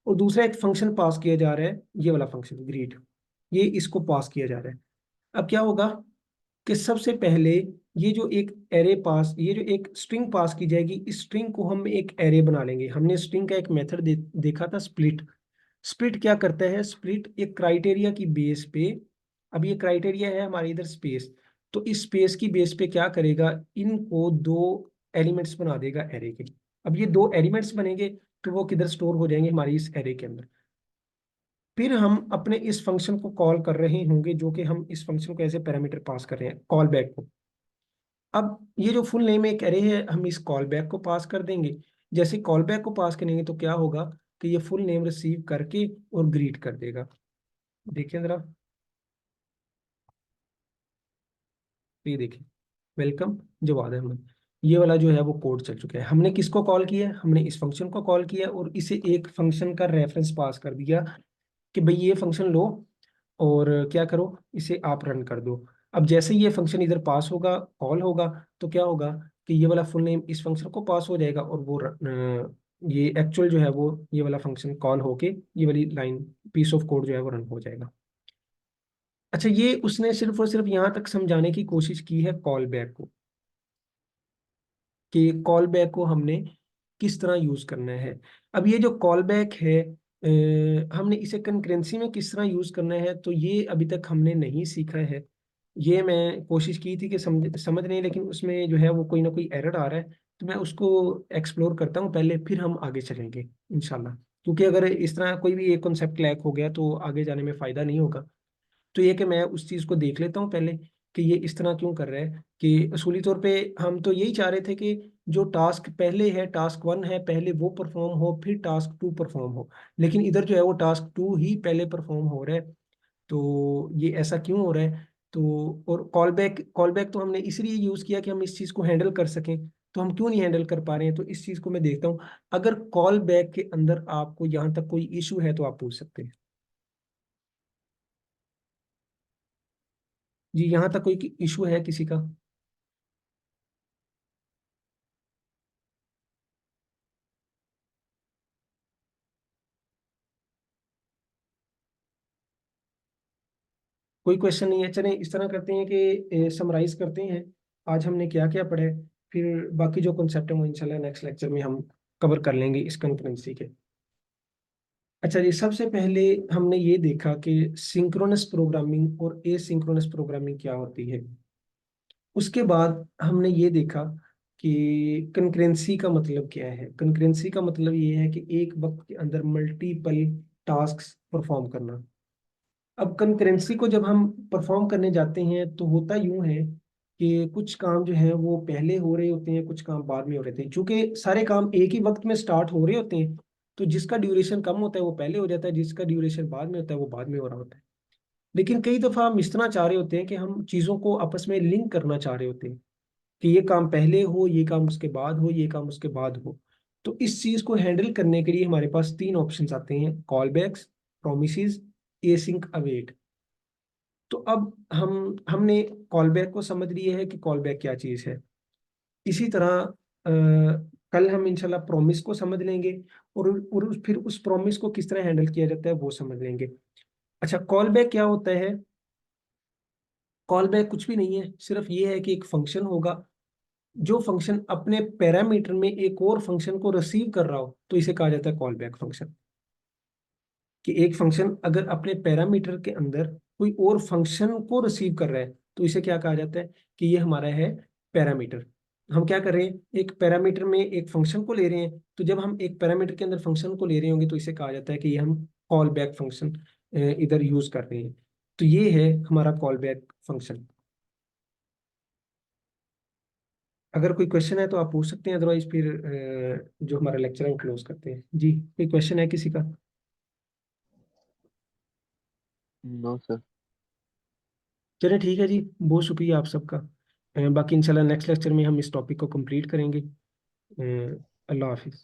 और दूसरा एक फंक्शन पास किया जा रहा है, ये वाला फंक्शन ग्रीट, ये इसको पास किया जा रहा है। अब क्या होगा कि सबसे पहले ये जो एक स्ट्रिंग पास की जाएगी, इस स्ट्रिंग को हम एक एरे बना लेंगे। हमने स्ट्रिंग का एक मेथड देखा था, स्प्लिट। स्प्लिट क्या करता है, स्प्लिट एक क्राइटेरिया की बेस पे, अब ये क्राइटेरिया है हमारे इधर स्पेस, तो इस स्पेस की बेस पे क्या करेगा, इनको दो एलिमेंट्स बना देगा एरे के। अब ये दो एलिमेंट्स बनेंगे तो वो किधर स्टोर हो जाएंगे, हमारी इस एरे के अंदर। फिर हम अपने इस फंक्शन को कॉल कर रहे होंगे, जो कि हम इस फंक्शन को ऐसे पैरामीटर पास कर रहे हैं, कॉल बैक को। अब ये जो फुल नेम एक एरे है, हम इस कॉल बैक को पास कर देंगे। जैसे कॉल बैक को पास करेंगे तो क्या होगा कि ये फुल नेम रिसीव करके और ग्रीट कर देगा। देखिए जरा, तो ये देखिए, वेलकम जवाद अहमद। ये वाला जो है वो कोड चल चुका है। हमने किसको कॉल किया है, हमने इस फंक्शन को कॉल किया और इसे एक फंक्शन का रेफरेंस पास कर दिया कि भाई ये फंक्शन लो और क्या करो, इसे आप रन कर दो। अब जैसे ये फंक्शन इधर पास होगा, कॉल होगा, तो क्या होगा कि ये वाला फुल नेम इस फंक्शन को पास हो जाएगा और वो ये एक्चुअल जो है वो ये वाला फंक्शन कॉल होके ये वाली लाइन पीस ऑफ कोड जो है वो रन हो जाएगा। अच्छा, ये उसने सिर्फ और सिर्फ यहाँ तक समझाने की कोशिश की है कॉल बैक को, कि कॉल बैक को हमने किस तरह यूज करना है। अब ये जो कॉल बैक है हमने इसे कंकरेंसी में किस तरह यूज करना है, तो ये अभी तक हमने नहीं सीखा है। ये मैं कोशिश की थी कि समझने, लेकिन उसमें जो है वो कोई ना कोई एरर आ रहा है, तो मैं उसको एक्सप्लोर करता हूँ पहले, फिर हम आगे चलेंगे इंशाल्लाह। क्योंकि अगर इस तरह कोई भी एक कॉन्सेप्ट लैक हो गया तो आगे जाने में फायदा नहीं होगा। तो ये कि मैं उस चीज को देख लेता हूँ पहले कि ये इस तरह क्यों कर रहा है। कि असूली तौर पे हम तो यही चाह रहे थे कि जो टास्क पहले है, टास्क 1 है, पहले वो परफॉर्म हो फिर टास्क 2 परफॉर्म हो, लेकिन इधर जो है वो टास्क 2 ही पहले परफॉर्म हो रहा है। तो ये ऐसा क्यों हो रहा है? तो और कॉल बैक तो हमने इसलिए यूज किया कि हम इस चीज को हैंडल कर सकें। तो हम क्यों नहीं हैंडल कर पा रहे हैं, तो इस चीज को मैं देखता हूँ। अगर कॉल बैक के अंदर आपको यहाँ तक कोई इशू है तो आप पूछ सकते हैं। जी, यहाँ तक कोई इशू है किसी का? कोई क्वेश्चन नहीं है? चलें इस तरह करते हैं कि समराइज करते हैं आज हमने क्या क्या पढ़ा है, फिर बाकी जो कॉन्सेप्ट है वो इंशाल्लाह नेक्स्ट लेक्चर में हम कवर कर लेंगे इस कंकरेंसी के। अच्छा जी, सबसे पहले हमने ये देखा कि सिंक्रोनस प्रोग्रामिंग और एसिंक्रोनस प्रोग्रामिंग क्या होती है। उसके बाद हमने ये देखा कि कंकरेंसी का मतलब क्या है। कंकरेंसी का मतलब ये है कि एक वक्त के अंदर मल्टीपल टास्क्स परफॉर्म करना। अब कंकरेंसी को जब हम परफॉर्म करने जाते हैं तो होता यूं है कि कुछ काम जो है वो पहले हो रहे होते हैं, कुछ काम बाद में हो रहे थे। चूंकि सारे काम एक ही वक्त में स्टार्ट हो रहे होते हैं, तो जिसका ड्यूरेशन कम होता है वो पहले हो जाता है, जिसका ड्यूरेशन बाद में होता है वो बाद में हो रहा होता है। लेकिन कई दफा हम इस तरह चाह रहे होते हैं कि हम चीजों को आपस में लिंक करना चाह रहे होते हैं, कि ये काम पहले हो, ये काम उसके बाद हो, ये काम उसके बाद हो। तो इस चीज को हैंडल करने के लिए हमारे पास तीन ऑप्शंस आते हैं: call backs, promises, async await. तो अब हमने कॉल बैक को समझ लिया है कि कॉल बैक क्या चीज है। इसी तरह कल हम इंशाल्लाह प्रॉमिस को समझ लेंगे, और फिर उस प्रॉमिस को किस तरह हैंडल किया जाता है वो समझ लेंगे। अच्छा, कॉल बैक क्या होता है? कॉल बैक कुछ भी नहीं है, सिर्फ ये है कि एक फंक्शन होगा, जो फंक्शन अपने पैरामीटर में एक और फंक्शन को रिसीव कर रहा हो तो इसे कहा जाता है कॉल बैक फंक्शन। कि एक फंक्शन अगर अपने पैरामीटर के अंदर कोई और फंक्शन को रिसीव कर रहा है तो इसे क्या कहा जाता है कि ये हमारा है पैरामीटर। हम क्या कर रहे हैं, एक पैरामीटर में एक फंक्शन को ले रहे हैं, तो जब हम एक पैरामीटर के अंदर फंक्शन को ले रहे होंगे तो इसे कहा जाता है कि ये हम कॉल बैक फंक्शन इधर यूज कर रहे हैं। तो ये है हमारा कॉल बैक फंक्शन। अगर कोई क्वेश्चन है तो आप पूछ सकते हैं, अदरवाइज फिर जो हमारा लेक्चर है वो क्लोज करते हैं। जी, कोई क्वेश्चन है किसी का? No sir. चलिए ठीक है जी, बहुत शुक्रिया आप सबका। बाकी इंशाल्लाह नेक्स्ट लेक्चर में हम इस टॉपिक को कंप्लीट करेंगे। अल्लाह हाफिज।